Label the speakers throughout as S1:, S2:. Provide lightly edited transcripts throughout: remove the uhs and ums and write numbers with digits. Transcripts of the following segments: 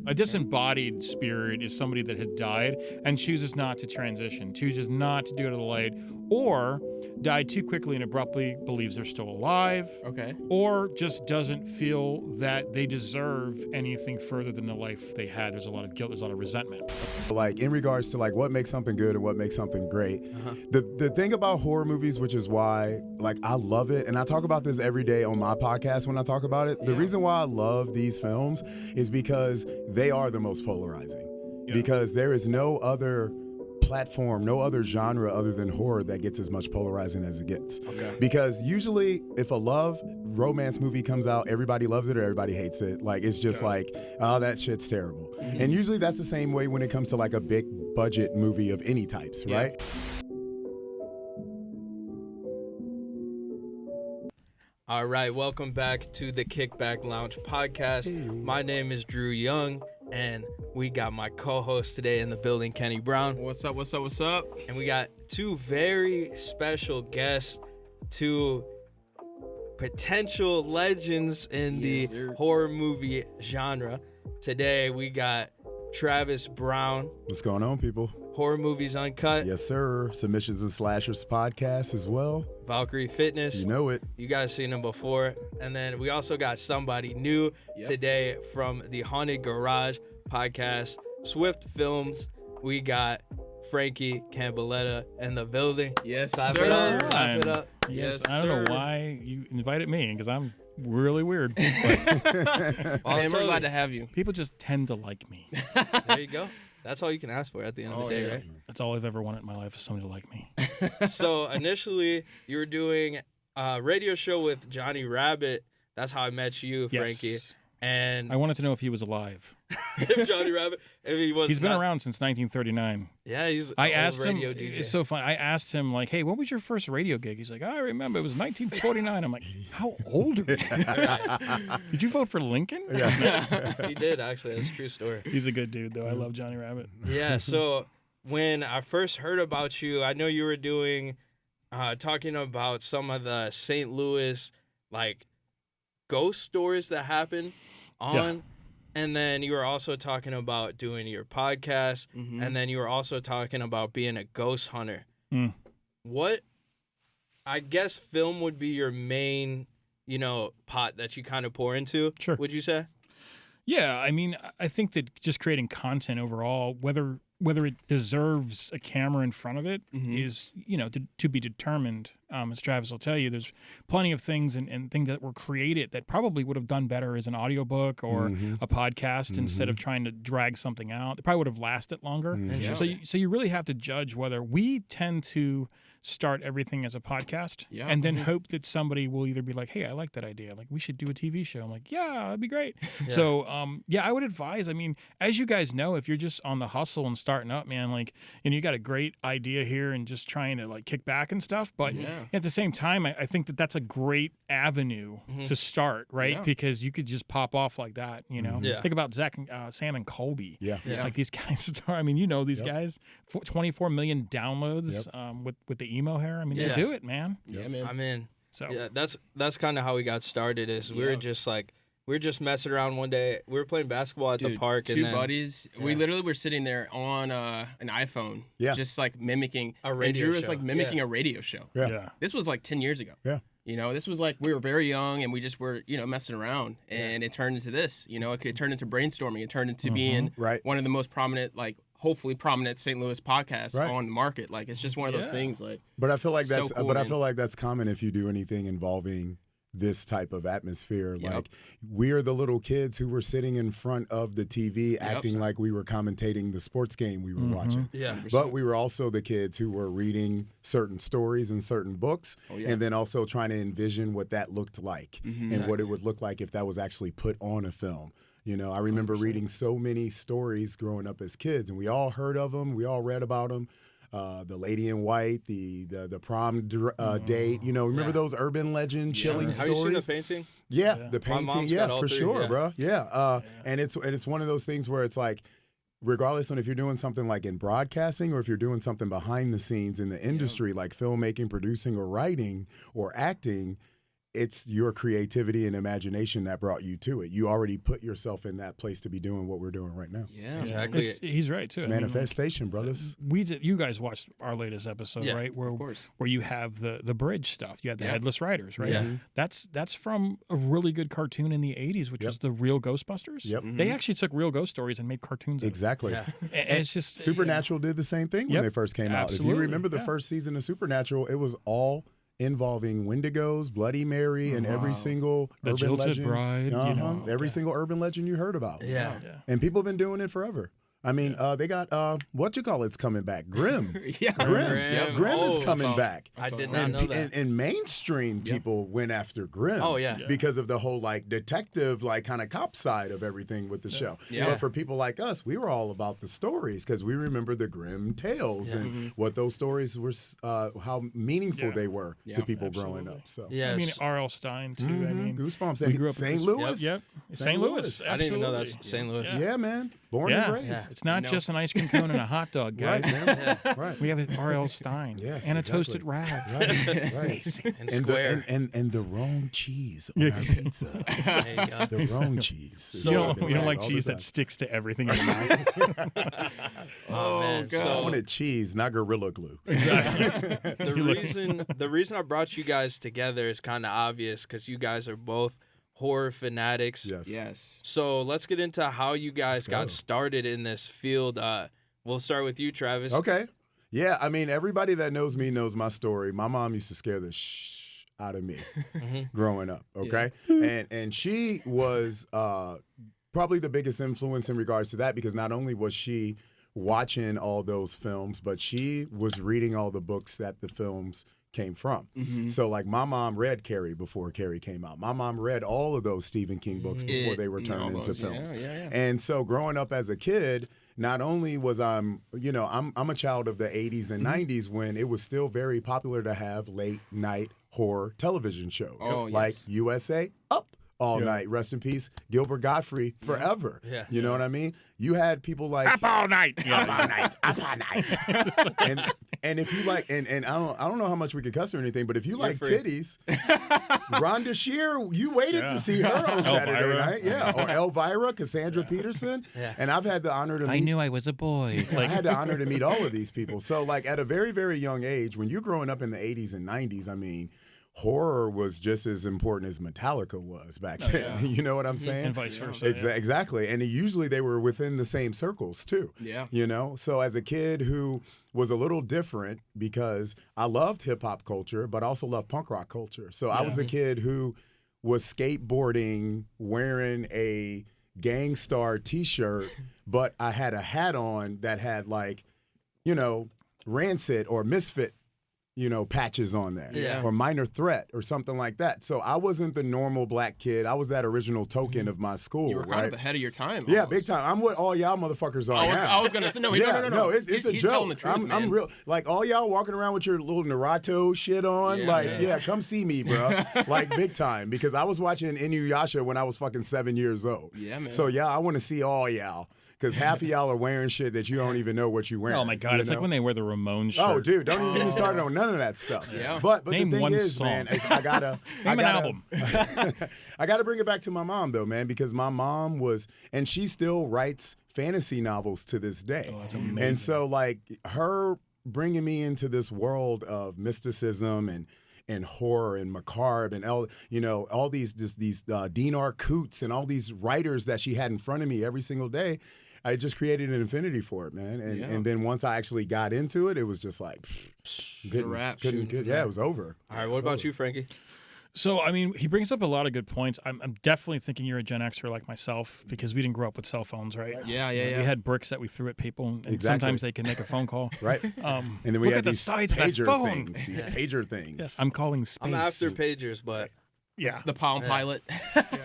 S1: A disembodied spirit is somebody that had died and chooses not to transition, chooses not to do it to the light, or died too quickly and abruptly, believes they're still alive, or just doesn't feel that they deserve anything further than the life they had. There's a lot of guilt, there's a lot of resentment.
S2: Like in regards to like what makes something good and what makes something great, the thing about horror movies, which is why like I love it, and I talk about this every day on my podcast when I talk about it, the reason why I love these films is because they are the most polarizing. Because there is no other platform, no other genre other than horror that gets as much polarizing as it gets. Because usually if a love romance movie comes out, everybody loves it or everybody hates it. Like it's just like, oh, that shit's terrible. And usually that's the same way when it comes to like a big budget movie of any types, right?
S3: All right, welcome back to the Kickback Lounge podcast. My name is Drew Young, and we got my co-host today in the building, Kenny Brown.
S4: What's up, what's up, what's up?
S3: And we got two very special guests, two potential legends in the horror movie genre. Today, we got Travis Brown.
S2: What's going on, people?
S3: Horror Movies Uncut.
S2: Yes, sir. Submissions and Slashers podcast as well.
S3: Valkyrie Fitness.
S2: You know it.
S3: You guys seen him before. And then we also got somebody new today from the Haunted Garage podcast, Swift Films. We got Franki Cambaletta in the building.
S4: Yes,
S3: Clap
S4: sir.
S3: it up. Clap it up.
S1: Yes, I don't know why you invited me, because I'm really weird.
S4: Man, we're glad to have you.
S1: People just tend to like me.
S3: There you go. That's all you can ask for at the end of the day, right?
S1: That's all I've ever wanted in my life, is somebody to like me.
S3: So initially, you were doing a radio show with Johnny Rabbit. That's how I met you, Franki.
S1: Yes.
S3: And
S1: I wanted to know if he was alive.
S3: if Johnny Rabbit, if he was,
S1: He's been around since 1939.
S3: Yeah, he's.
S1: I asked him.
S3: Radio DJ.
S1: It's so funny. I asked him like, "Hey, what was your first radio gig?" He's like, "I remember it was 1949." I'm like, "How old are you? Did you vote for Lincoln?"
S3: He did, actually. That's a true story.
S1: He's a good dude, though. I love Johnny Rabbit.
S3: Yeah. So when I first heard about you, I know you were doing, talking about some of the St. Louis like ghost stories that happened on. And then you were also talking about doing your podcast. And then you were also talking about being a ghost hunter. What, I guess film would be your main, pot that you kind of pour into, would you say?
S1: Yeah, I mean, I think that just creating content overall, whether it deserves a camera in front of it is, to be determined. As Travis will tell you, there's plenty of things and things that were created that probably would have done better as an audiobook or a podcast instead of trying to drag something out. It probably would have lasted longer. So you really have to judge whether we tend to start everything as a podcast and then hope that somebody will either be like, hey, I like that idea. Like, we should do a TV show. I'm like, yeah, that'd be great. So, I would advise, I mean, as you guys know, if you're just on the hustle and starting up, man, like, you got a great idea here and just trying to like kick back and stuff. But at the same time, I think that that's a great avenue to start, right? Because you could just pop off like that, Think about Zach and Sam and Colby. Like these guys start, I mean, these guys, 24 million downloads with the emo hair. I mean, they do it, man.
S4: Yeah, man.
S3: I'm in.
S1: So
S3: yeah, that's kind of how we got started. Is we were just messing around one day. We were playing basketball at the park.
S4: Two buddies. We literally were sitting there on an iPhone, just like mimicking
S3: a radio show.
S4: Drew was like mimicking a radio show. This was like 10 years ago. This was like we were very young and we just were, messing around, and it turned into this. It turned into brainstorming. It turned into being one of the most prominent, like hopefully prominent St. Louis podcasts on the market. Like it's just one of those things. Like,
S2: but I feel like that's
S4: so cool,
S2: I feel like that's common if you do anything involving this type of atmosphere. Like we are the little kids who were sitting in front of the TV acting like we were commentating the sports game we were watching. But we were also the kids who were reading certain stories and certain books and then also trying to envision what that looked like and what it would look like if that was actually put on a film. I remember 100%. Reading so many stories growing up as kids, and we all heard of them. We all read about them. The Lady in White, the prom date. Remember those urban legend chilling stories?
S3: Have you seen the painting?
S2: Yeah, the painting. Yeah, for sure, bro. Yeah, and it's one of those things where it's like, regardless of if you're doing something like in broadcasting or if you're doing something behind the scenes in the industry, like filmmaking, producing, or writing or acting, it's your creativity and imagination that brought you to it. You already put yourself in that place to be doing what we're doing right now.
S3: Yeah, exactly.
S1: He's right too.
S2: It's manifestation, brothers.
S1: You guys watched our latest episode, right? Where you have the bridge stuff. You have the headless riders, right?
S3: Yeah.
S1: That's from a really good cartoon in the 80s, which was the real Ghostbusters.
S2: Yep.
S1: They actually took real ghost stories and made cartoons.
S2: Exactly.
S1: And it's just
S2: Supernatural did the same thing when they first came out. If you remember the first season of Supernatural, it was all involving Wendigos, Bloody Mary, and every single urban legend.
S1: Bride,
S2: every single urban legend you heard about.
S3: Yeah.
S2: And people have been doing it forever. I mean, they got it's coming back. Grimm. Grimm is coming back.
S3: I did not know that.
S2: And mainstream people went after Grimm.
S3: Oh yeah.
S2: Because of the whole like detective, like kind of cop side of everything with the show.
S4: Yeah.
S2: But for people like us, we were all about the stories because we remember the Grimm tales and what those stories were, how meaningful they were to people growing up. So
S3: yeah,
S1: I mean R.L. Stein too. I mean
S2: Goosebumps.
S1: we grew up
S2: St. Louis.
S1: Yep. St. Louis.
S3: I didn't even know that's St. Louis.
S2: Yeah, man. Born and raised.
S1: It's not just an ice cream cone and a hot dog, guys.
S2: Right.
S1: We have R.L. Stein and a toasted rag.
S2: Right. And the wrong cheese on our pizza. The wrong cheese.
S1: So you don't like cheese that sticks to everything in your mouth.
S3: Oh man.
S2: God. I wanted cheese, not Gorilla Glue.
S1: Exactly.
S3: The reason I brought you guys together is kind of obvious because you guys are both horror fanatics.
S4: Yes.
S3: So let's get into how you guys got started in this field. We'll start with you, Travis.
S2: Okay. Yeah, I mean, everybody that knows me knows my story. My mom used to scare the out of me growing up, okay? And she was probably the biggest influence in regards to that because not only was she watching all those films, but she was reading all the books that the films came from. So like my mom read Carrie before Carrie came out. My mom read all of those Stephen King books before they were turned into films. And so growing up as a kid, not only was I'm a child of the 80s and 90s when it was still very popular to have late night horror television shows like USA Up all night. Rest in peace, Gilbert Gottfried, forever. You know what I mean? You had people like
S1: Up all night.
S2: Up all night. Up all night. And if you like, and I don't know how much we could cuss or anything, but if you like titties, Rhonda Shear, you waited to see her on Saturday night, or Elvira, Cassandra Peterson, and I've had the honor to meet.
S1: I knew I was a boy.
S2: I had the honor to meet all of these people. So like at a very, very young age, when you're growing up in the 80s and 90s, I mean, horror was just as important as Metallica was back then. You know what I'm saying?
S1: And vice versa.
S2: Exactly. And usually they were within the same circles too.
S4: Yeah.
S2: You know? So as a kid who was a little different because I loved hip hop culture, but also loved punk rock culture. So I was a kid who was skateboarding, wearing a Gang Starr t-shirt, but I had a hat on that had like, Rancid or Misfit patches on there, or Minor Threat or something like that. So I wasn't the normal black kid. I was that original token of my school.
S4: You were kind of ahead of your time.
S2: Yeah,
S4: almost.
S2: big time. I'm what all y'all motherfuckers are now.
S4: I was gonna say no.
S2: It's a
S4: he's
S2: joke.
S4: telling the truth,
S2: I'm real. Like all y'all walking around with your little Naruto shit on. Come see me, bro. Like big time, because I was watching Inuyasha when I was fucking 7 years old.
S4: Yeah, man.
S2: So I want to see all y'all. Because half of y'all are wearing shit that you don't even know what you're wearing.
S1: Oh my God, it's like when they wear the Ramones shirt.
S2: Oh, dude, don't even get me started on none of that stuff.
S4: Yeah.
S2: But
S1: Name
S2: the thing
S1: one
S2: is,
S1: song.
S2: man, I gotta
S1: an album.
S2: I gotta bring it back to my mom though, man, because my mom and she still writes fantasy novels to this day.
S1: Oh, that's amazing.
S2: And so like her bringing me into this world of mysticism and horror and macabre and all these Dinar Coots and all these writers that she had in front of me every single day. I just created an affinity for it, man. And then once I actually got into it, it was just like, it was over.
S3: All right, what about you, Frankie?
S1: So, I mean, he brings up a lot of good points. I'm definitely thinking you're a Gen Xer like myself because we didn't grow up with cell phones, right?
S4: Yeah.
S1: We had bricks that we threw at people, and sometimes they could make a phone call.
S2: Right. And then we had these pager things. These pager things.
S1: Yes, I'm calling space.
S3: I'm after pagers, but...
S1: Yeah,
S4: the Palm Pilot.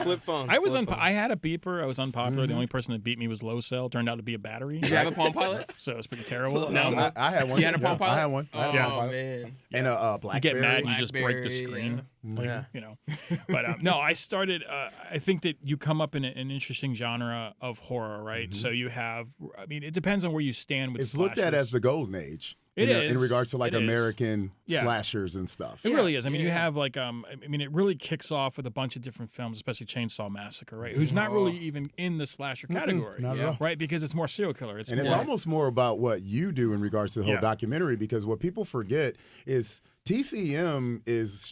S3: Flip phones.
S1: I had a beeper. I was unpopular. The only person that beat me was low cell. Turned out to be a battery.
S4: Did you have a Palm Pilot?
S1: So it was pretty terrible.
S2: No, I had one.
S4: You had a Palm Pilot?
S2: I had one. I had a Palm Pilot.
S4: Man.
S2: And a BlackBerry.
S1: You get mad and you just break the screen. But no, I started. I think that you come up in an interesting genre of horror, right? So you have. I mean, it depends on where you stand with.
S2: It's looked at as the golden age. in regards to like American slashers and stuff.
S1: It really is. I mean, you have like it really kicks off with a bunch of different films, especially Chainsaw Massacre, right? Who's not really even in the slasher category, right? Because it's more serial killer. It's
S2: almost more about what you do in regards to the whole documentary, because what people forget is TCM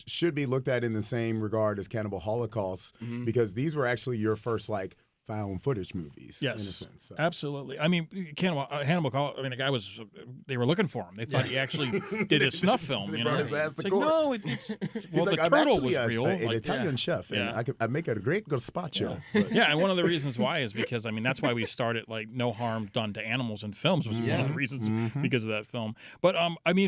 S2: should be looked at in the same regard as Cannibal Holocaust, because these were actually your first like found footage movies, in a sense. So.
S1: Absolutely. I mean, Hannibal. The guy was. They were looking for him. They thought he actually did a snuff film. You know, it's like, no, it's well, the turtle was real.
S2: An Italian chef, and I make a great gazpacho.
S1: Yeah, and one of the reasons why is because that's why we started like no harm done to animals in films was one of the reasons because of that film. But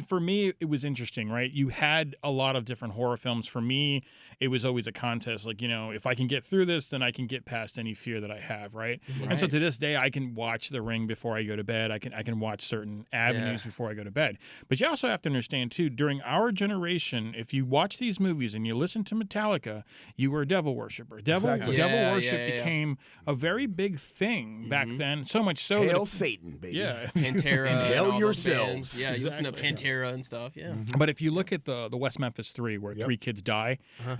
S1: for me, it was interesting, right? You had a lot of different horror films. For me, it was always a contest. Like, if I can get through this, then I can get past any fear that I have, right? And so to this day, I can watch The Ring before I go to bed. I can watch certain avenues before I go to bed. But you also have to understand too, during our generation, if you watch these movies and you listen to Metallica, you were a devil worshiper. Devil worship became a very big thing back then. So much so
S2: Hail Satan, baby.
S1: Yeah,
S4: Pantera,
S2: and hail yourselves.
S4: Yeah, you listen to Pantera and stuff. Yeah.
S1: But if you look at the West Memphis 3, where 3 kids die,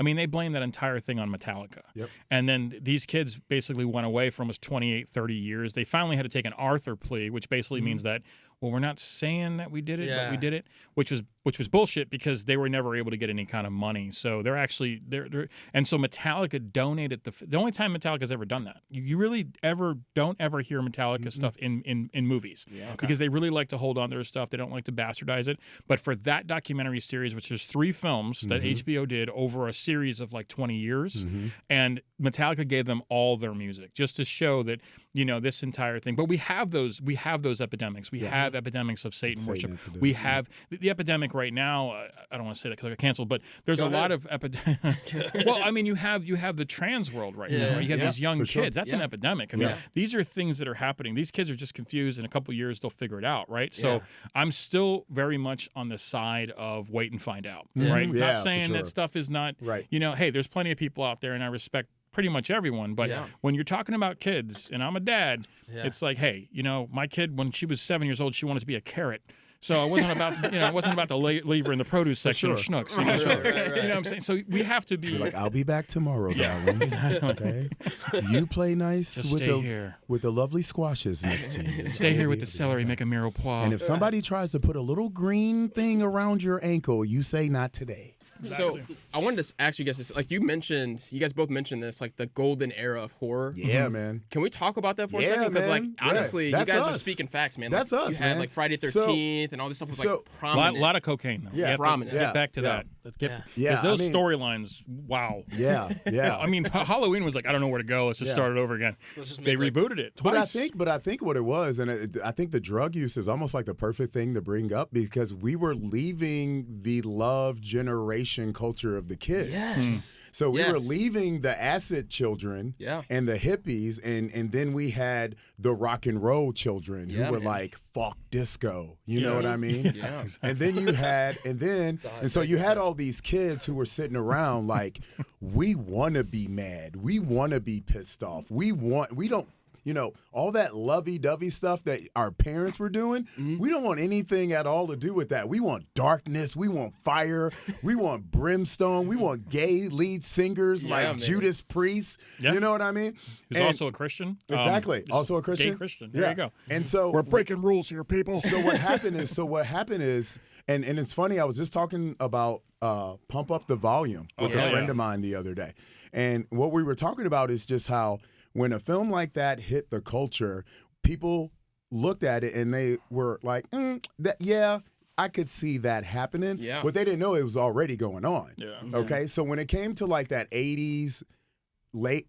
S1: they blame that entire thing on Metallica. And then these kids basically went away for almost 28, 30 years. They finally had to take an Arthur plea, which basically means that, well, we're not saying that we did it, but we did it, which was bullshit because they were never able to get any kind of money. So they're actually and so Metallica donated the only time Metallica's ever done that. You really don't ever hear Metallica stuff in movies because they really like to hold on to their stuff. They don't like to bastardize it. But for that documentary series, which is 3 films that HBO did over a series of like 20 years, and Metallica gave them all their music just to show that this entire thing. But we have those epidemics. We have epidemics of Satan worship. We have the epidemic right now. I don't want to say that because I got canceled, but there's lot of epidemic. Well, you have the trans world right now. Right? You have these young kids. That's an epidemic. These are things that are happening. These kids are just confused. In a couple of years, they'll figure it out, right? So I'm still very much on the side of wait and find out, right? Not saying that stuff is not, right. Hey, there's plenty of people out there, and I respect pretty much everyone, but when you're talking about kids, and I'm a dad, it's like, hey, my kid, when she was 7 years old, she wanted to be a carrot. So I wasn't about to leave her in the produce section of Schnucks. You know what I'm saying? So we have to be
S2: like, I'll be back tomorrow, darling. Okay, you play nice with the lovely squashes next to you.
S1: Stay here with the celery, make a mirepoix.
S2: And if somebody tries to put a little green thing around your ankle, you say not today.
S4: Exactly. So I wanted to ask you guys this. Like you guys both mentioned this, like the golden era of horror.
S2: Yeah, man.
S4: Can we talk about that for a second? Because like honestly, you guys are speaking facts, man.
S2: That's
S4: like,
S2: us,
S4: you had
S2: man.
S4: like Friday 13th and all this stuff was like prominent.
S1: A lot of cocaine, though.
S4: Yeah, prominent.
S1: Get back to that. Because those storylines, wow.
S2: Yeah.
S1: Halloween was like, I don't know where to go. Let's just start it over again. They rebooted it twice.
S2: But I think what it was, and I think the drug use is almost like the perfect thing to bring up because we were leaving the love generation culture of the kids.
S4: Yes.
S2: So we were leaving the acid children and the hippies, and then we had the rock and roll children who were like, fuck disco. You know what I mean?
S4: Yeah.
S2: And then you had, and so you had all these kids who were sitting around like, we want to be mad. We want to be pissed off. We don't. All that lovey-dovey stuff that our parents were doing, we don't want anything at all to do with that. We want darkness. We want fire. We want brimstone. We want gay lead singers like Judas Priest. Yeah. You know what I mean?
S1: Who's also a Christian.
S2: Exactly. Also a Christian.
S1: Gay Christian. There you go.
S2: And so
S1: we're breaking rules here, people.
S2: So what happened is, and it's funny, I was just talking about Pump Up the Volume with a friend of mine the other day. And what we were talking about is just how when a film like that hit the culture, people looked at it and they were like, I could see that happening. Yeah. But they didn't know it was already going on. Yeah. Okay. So when it came to like that 80s,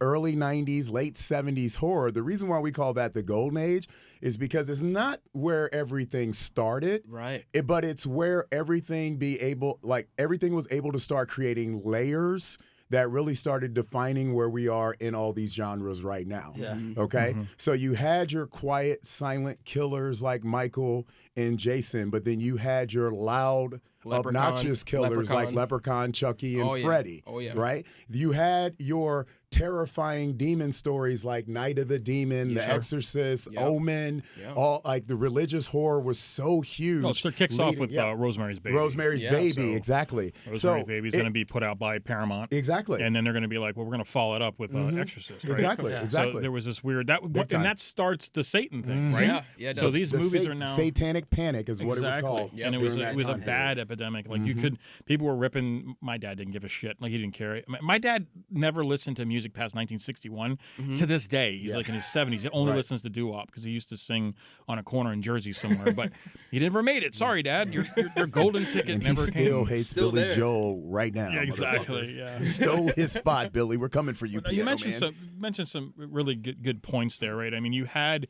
S2: early 90s, late 70s horror, the reason why we call that the golden age is because it's not where everything started.
S4: Right.
S2: But it's where everything was able to start creating layers that really started defining where we are in all these genres right now. Yeah. Okay? Mm-hmm. So you had your quiet, silent killers like Michael and Jason, but then you had your loud, obnoxious killers like Leprechaun, Chucky, and Freddy. Oh, yeah. Right? You had your terrifying demon stories like Night of the Demon, The Exorcist, Omen, all like the religious horror was so huge.
S1: No, it kicks off with Rosemary's Baby.
S2: Rosemary's Baby, exactly.
S1: Rosemary's Baby is going to be put out by Paramount.
S2: Exactly.
S1: And then they're going to be like, well, we're going to follow it up with Exorcist. Right?
S2: Exactly.
S1: So there was this weird, and that starts the Satan thing, right?
S4: Yeah.
S1: So these movies are now
S2: Satanic Panic is what it was called.
S1: And it was a bad epidemic. Like people were ripping. My dad didn't give a shit. Like he didn't care. My dad never listened to music past 1961. To this day, he's like in his 70s. He only listens to doo-wop because he used to sing on a corner in Jersey somewhere. But he never made it. Sorry, Dad. Your golden ticket
S2: and
S1: never came.
S2: He still hates Billy Joel right now.
S1: Yeah, exactly. Yeah.
S2: You stole his spot, Billy. We're coming for you.
S1: You mentioned some really good points there, right? I mean, you had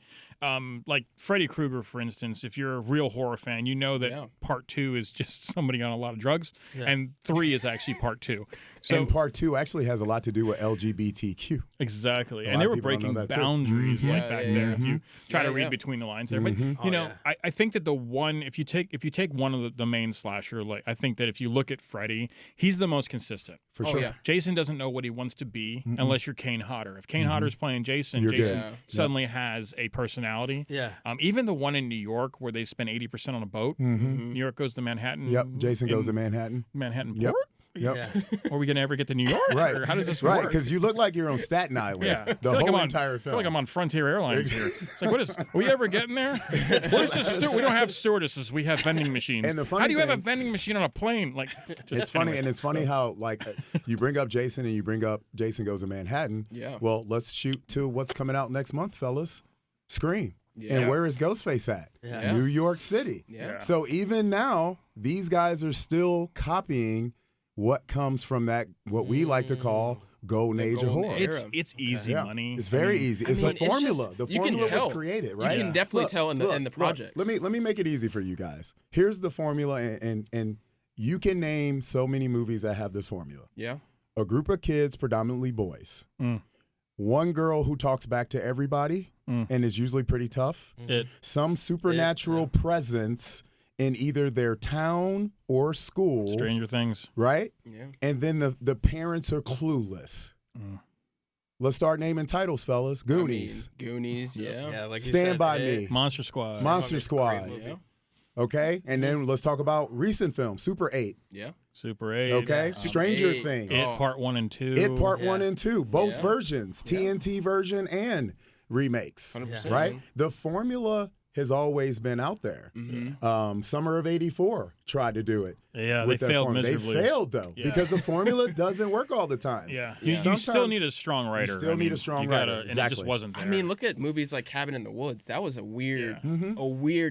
S1: like Freddy Krueger, for instance. If you're a real horror fan, you know that part 2 is just somebody on a lot of drugs, and 3 is actually part 2. So,
S2: and part 2 actually has a lot to do with LGBTQ.
S1: Exactly, and they were breaking boundaries back there. If you try to read between the lines there, but you know, I think that the one, if you take one of the main slasher, like I think that if you look at Freddy, he's the most consistent.
S2: For sure. Yeah.
S1: Jason doesn't know what he wants to be unless you're Kane Hodder. If Kane Hodder's playing Jason, Jason suddenly has a personality.
S3: Yeah.
S1: Even the one in New York where they spend 80% on a boat. New York goes to Manhattan.
S2: Yep. Jason goes to Manhattan.
S1: Manhattan
S2: Yep.
S1: Port.
S2: Yep.
S1: Are we gonna ever get to New York?
S2: Right.
S1: Or how does this work?
S2: Right, because you look like you're on Staten Island.
S1: Yeah.
S2: The whole entire film.
S1: I feel like I'm on Frontier Airlines here. It's like, are we ever getting there? Where's the we don't have stewardesses. We have vending machines.
S2: And the funny
S1: how do you have a vending machine on a plane? Like,
S2: it's funny, and it's funny how like you bring up Jason and you bring up Jason Goes to Manhattan.
S4: Yeah.
S2: Well, let's shoot to what's coming out next month, fellas. Scream. Yeah. And where is Ghostface at?
S3: Yeah.
S2: New York City.
S4: Yeah.
S2: So even now, these guys are still copying what comes from that, what we like to call golden age of horror.
S1: It's easy money.
S2: It's very easy. It's a formula. The formula was created, right?
S4: You can definitely tell in the project.
S2: Let me make it easy for you guys. Here's the formula, and you can name so many movies that have this formula.
S4: Yeah.
S2: A group of kids, predominantly boys. One girl who talks back to everybody and is usually pretty tough. Some supernatural presence in either their town or school.
S1: Stranger Things.
S2: Right?
S4: Yeah.
S2: And then the parents are clueless. Let's start naming titles, fellas. Goonies.
S4: Goonies, yeah.
S3: Like
S2: Stand By Me.
S1: Monster Squad.
S2: Monster Squad.
S4: Yeah.
S2: Okay? And then let's talk about recent films. Super 8.
S4: Yeah.
S1: Super 8.
S2: Okay? Stranger Things.
S1: It Part 1 and 2.
S2: It Part 1 and 2. Both versions. TNT version and remakes.
S4: 100%.
S2: Right? The formula has always been out there. Summer of '84 tried to do it.
S1: Yeah, they failed miserably.
S2: They failed, though, because the formula doesn't work all the time.
S1: Yeah, you still need a strong writer.
S2: You still need a strong writer.
S1: And it just wasn't there.
S4: I mean, look at movies like Cabin in the Woods. That was a weird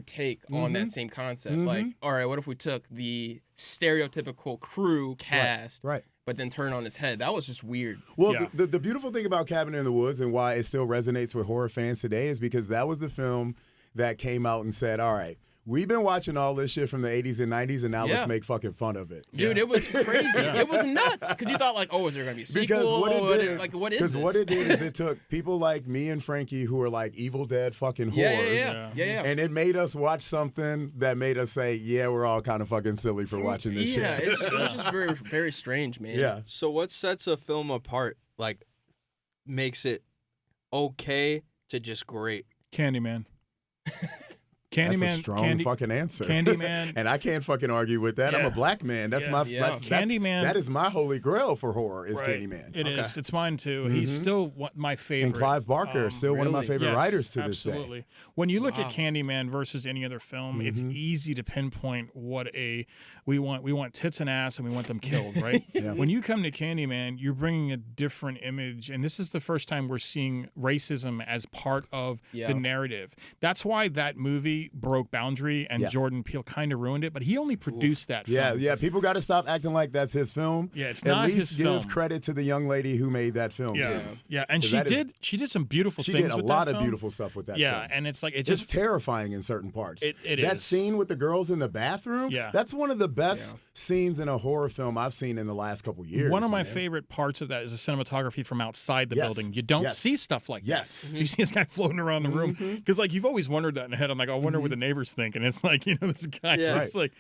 S4: take on that same concept. Like, all right, what if we took the stereotypical crew cast,
S2: right.
S4: but then turn on its head? That was just weird.
S2: Well, the beautiful thing about Cabin in the Woods and why it still resonates with horror fans today is because that was the film that came out and said, all right, we've been watching all this shit from the 80s and 90s, and now let's make fucking fun of it.
S4: Dude, it was crazy. It was nuts. Because you thought, like, oh, is there going to be a sequel?
S2: Because what it did,
S4: what is this?
S2: Because what it did is it took people like me and Frankie who are like Evil Dead fucking horrors.
S4: Yeah.
S2: And it made us watch something that made us say, yeah, we're all kind of fucking silly for watching this shit.
S4: Yeah, it was just very, very strange, man.
S2: Yeah.
S3: So what sets a film apart, like, makes it okay to just great?
S1: Candyman.
S2: That's a strong fucking answer.
S1: Candyman.
S2: And I can't fucking argue with that. I'm a black man. That's my
S1: Candyman.
S2: That is my holy grail for horror is Candyman.
S1: It is. It's mine too. He's still my favorite.
S2: And Clive Barker is still one of my favorite writers to this day.
S1: Absolutely. When you look at Candyman versus any other film, it's easy to pinpoint what we want. We want tits and ass, and we want them killed, right? When you come to Candyman, you're bringing a different image, and this is the first time we're seeing racism as part of the narrative. That's why that movie broke boundary, and Jordan Peele kind of ruined it, but he only produced that film.
S2: Yeah, people got to stop acting like that's his film.
S1: Yeah, it's not his film.
S2: At least give credit to the young lady who made that film.
S1: Yeah, and she did some beautiful things with that film.
S2: She did a lot of beautiful stuff with that film.
S1: Yeah, and it's like
S2: it's terrifying in certain parts.
S1: It
S2: that
S1: is.
S2: scene with the girls in the bathroom, that's one of the best scenes in a horror film I've seen in the last couple years.
S1: One of my favorite parts of that is the cinematography from outside the building. You don't see stuff like that. You see this guy floating around the room because like you've always wondered that in the head. I'm like, oh, wonder what the neighbors think. And it's like, this guy just like,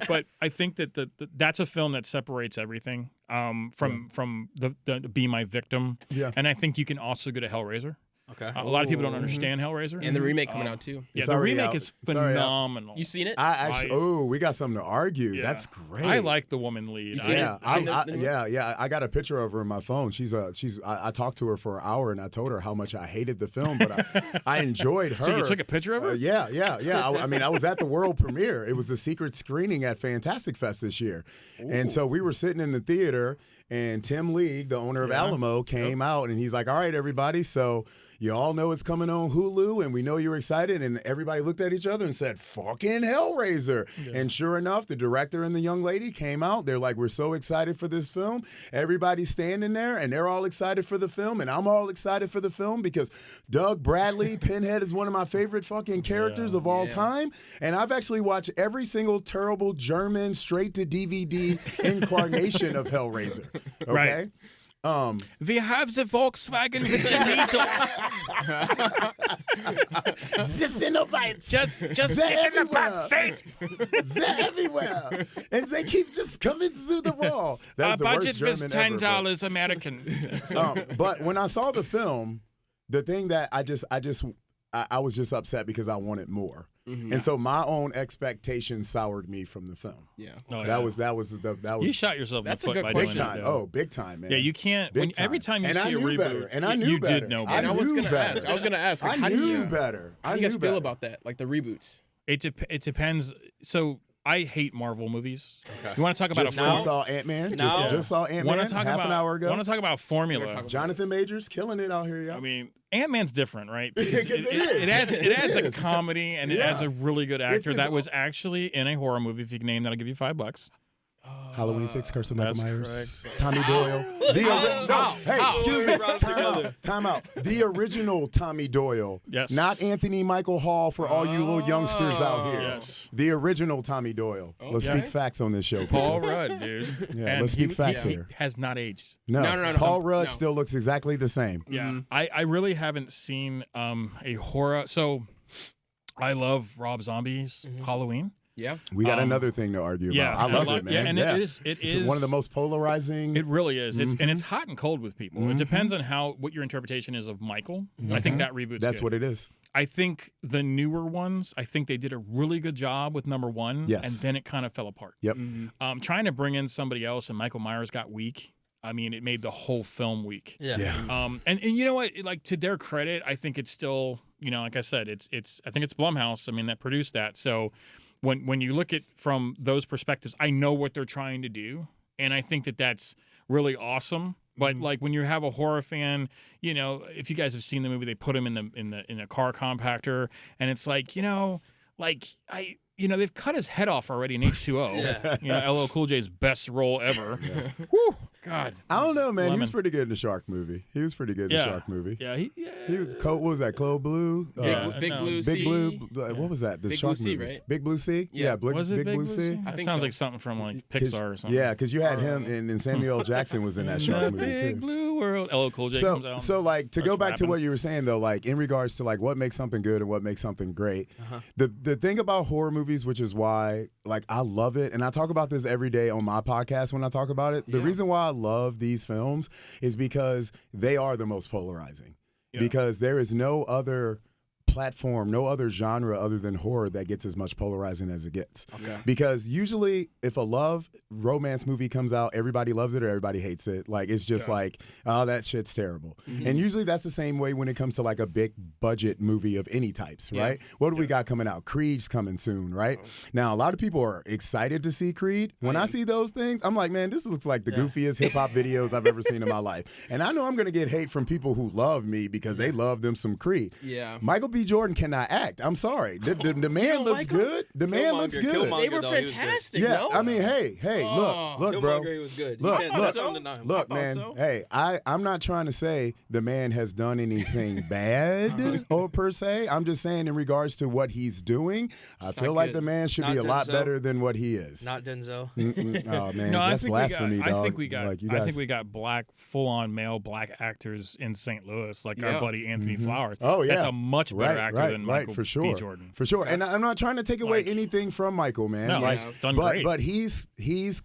S1: but I think that that's a film that separates everything from the Be My Victim. Yeah. And I think you can also go to Hellraiser.
S3: Okay.
S1: A lot of people don't understand Hellraiser.
S4: And the remake coming out too.
S1: Yeah, the remake is phenomenal.
S4: You seen it?
S2: We got something to argue. Yeah. That's great.
S1: I like the woman lead.
S2: I got a picture of her in my phone. I talked to her for an hour and I told her how much I hated the film, but I enjoyed her.
S1: So you took a picture of her?
S2: Yeah. I was at the world premiere. It was a secret screening at Fantastic Fest this year. Ooh. And so we were sitting in the theater and Tim League, the owner of Alamo, came out and he's like, all right, everybody, so you all know it's coming on Hulu, and we know you're excited. And everybody looked at each other and said, fucking Hellraiser. Yeah. And sure enough, the director and the young lady came out. They're like, we're so excited for this film. Everybody's standing there, and they're all excited for the film. And I'm all excited for the film because Doug Bradley, Pinhead, is one of my favorite fucking characters of all time. And I've actually watched every single terrible German straight-to-DVD incarnation of Hellraiser. Okay?
S1: Right. We have the Volkswagen with the needles.
S2: Just in the bites.
S1: Just get in the back seat.
S2: They're everywhere. And they keep just coming through the wall.
S1: Our budget was $10 American.
S2: But when I saw the film, the thing that I was just upset because I wanted more. Mm-hmm. And so my own expectations soured me from the film.
S4: Yeah.
S2: That was
S1: You shot yourself in the foot by doing
S2: big time.
S1: That,
S2: oh, big time, man.
S1: Yeah, you can't every time you see a reboot,
S2: and I knew
S1: you
S2: better.
S1: did know better.
S4: And I was gonna ask, like,
S2: I knew better.
S4: How do you guys feel about that? Like the reboots?
S1: It depends. So I hate Marvel movies. Okay. You want to talk about
S2: just saw Ant-Man? Just saw Ant-Man half an hour ago.
S1: Want to talk about formula?
S2: Jonathan Majors killing it out here, y'all.
S1: I mean, Ant-Man's different, right?
S2: It
S1: adds a comedy and it adds a really good actor that was actually in a horror movie. If you can name that, I'll give you $5.
S2: Halloween 6, Curse of Michael Myers.
S1: Correct.
S2: Tommy Doyle. Excuse me. Time out. The original Tommy Doyle.
S1: Yes.
S2: Not Anthony Michael Hall for all you little youngsters out here.
S1: Yes.
S2: The original Tommy Doyle. Let's speak facts on this show.
S1: Paul Rudd, dude.
S2: Yeah, let's speak facts here.
S1: He has not aged.
S2: No. Paul Rudd still looks exactly the same.
S1: Yeah. Mm-hmm. I really haven't seen a horror. So I love Rob Zombie's Halloween.
S4: Yeah,
S2: we got another thing to argue about. I love it, man.
S1: Yeah, and it is
S2: one of the most polarizing.
S1: It really is. And it's hot and cold with people. It depends on what your interpretation is of Michael. I think that reboot's
S2: That's
S1: good.
S2: what it is.
S1: I think the newer ones, I think they did a really good job with number one.
S2: Yes.
S1: And then it kind of fell apart.
S2: Yep.
S1: Trying to bring in somebody else and Michael Myers got weak. I mean, it made the whole film weak.
S3: Yeah.
S1: And you know what? Like, to their credit, I think it's still, like I said, I think it's Blumhouse. I mean, that produced that. So when you look at from those perspectives, I know what they're trying to do, and I think that's really awesome. But like when you have a horror fan, if you guys have seen the movie, they put him in a car compactor, and it's like they've cut his head off already in H2O.
S3: Yeah.
S1: LL Cool J's best role ever. Whew, God.
S2: I don't know, man. He was pretty good in the Shark movie. Yeah, he was What was that? Code Blue?
S4: Big Blue Sea.
S2: Big Blue. What was that? The
S4: Big
S2: Shark
S4: Blue Sea,
S2: movie.
S4: right?
S2: Big Blue Sea?
S1: Yeah.
S2: Was it Big Blue Sea?
S1: I think sounds like something from like Pixar or something.
S2: Yeah, because you had him and Samuel L. Jackson was in that Shark movie too.
S1: Big Blue World. LL Cool J comes out.
S2: So like to go back to what you were saying though, like in regards to like what makes something good and what makes something great. The thing about horror movies, which is why like I love it, and I talk about this every day on my podcast when I talk about it. The reason why I love these films is because they are the most polarizing. Yeah. Because there is no other platform, no other genre other than horror that gets as much polarizing as it gets. Okay. Because usually if a love romance movie comes out, everybody loves it or everybody hates it. Like it's just like, oh, that shit's terrible. And usually that's the same way when it comes to like a big budget movie of any types, right? What do we got coming out? Creed's coming soon, right? Now a lot of people are excited to see Creed. When I see those things, I'm like, man, this looks like the goofiest hip hop videos I've ever seen in my life. And I know I'm gonna get hate from people who love me because they love them some Creed.
S4: Yeah.
S2: Michael B. Jordan cannot act. I'm sorry. The man looks good. The man looks good.
S4: They were fantastic.
S2: Yeah, I mean, hey, look, bro.
S3: Killmonger was good.
S2: Look, man. Hey, I'm not trying to say the man has done anything bad or per se. I'm just saying in regards to what he's doing, I feel like the man should be a lot better than what he is.
S3: Not Denzel.
S2: Oh man, that's blasphemy, dog.
S1: I think we got full-on male black actors in St. Louis, like our buddy Anthony Flowers.
S2: Oh yeah,
S1: that's a much better better actor than Michael
S2: for sure.
S1: B. Jordan.
S2: For sure. And I'm not trying to take away anything from Michael, man.
S1: No, done great.
S2: But he's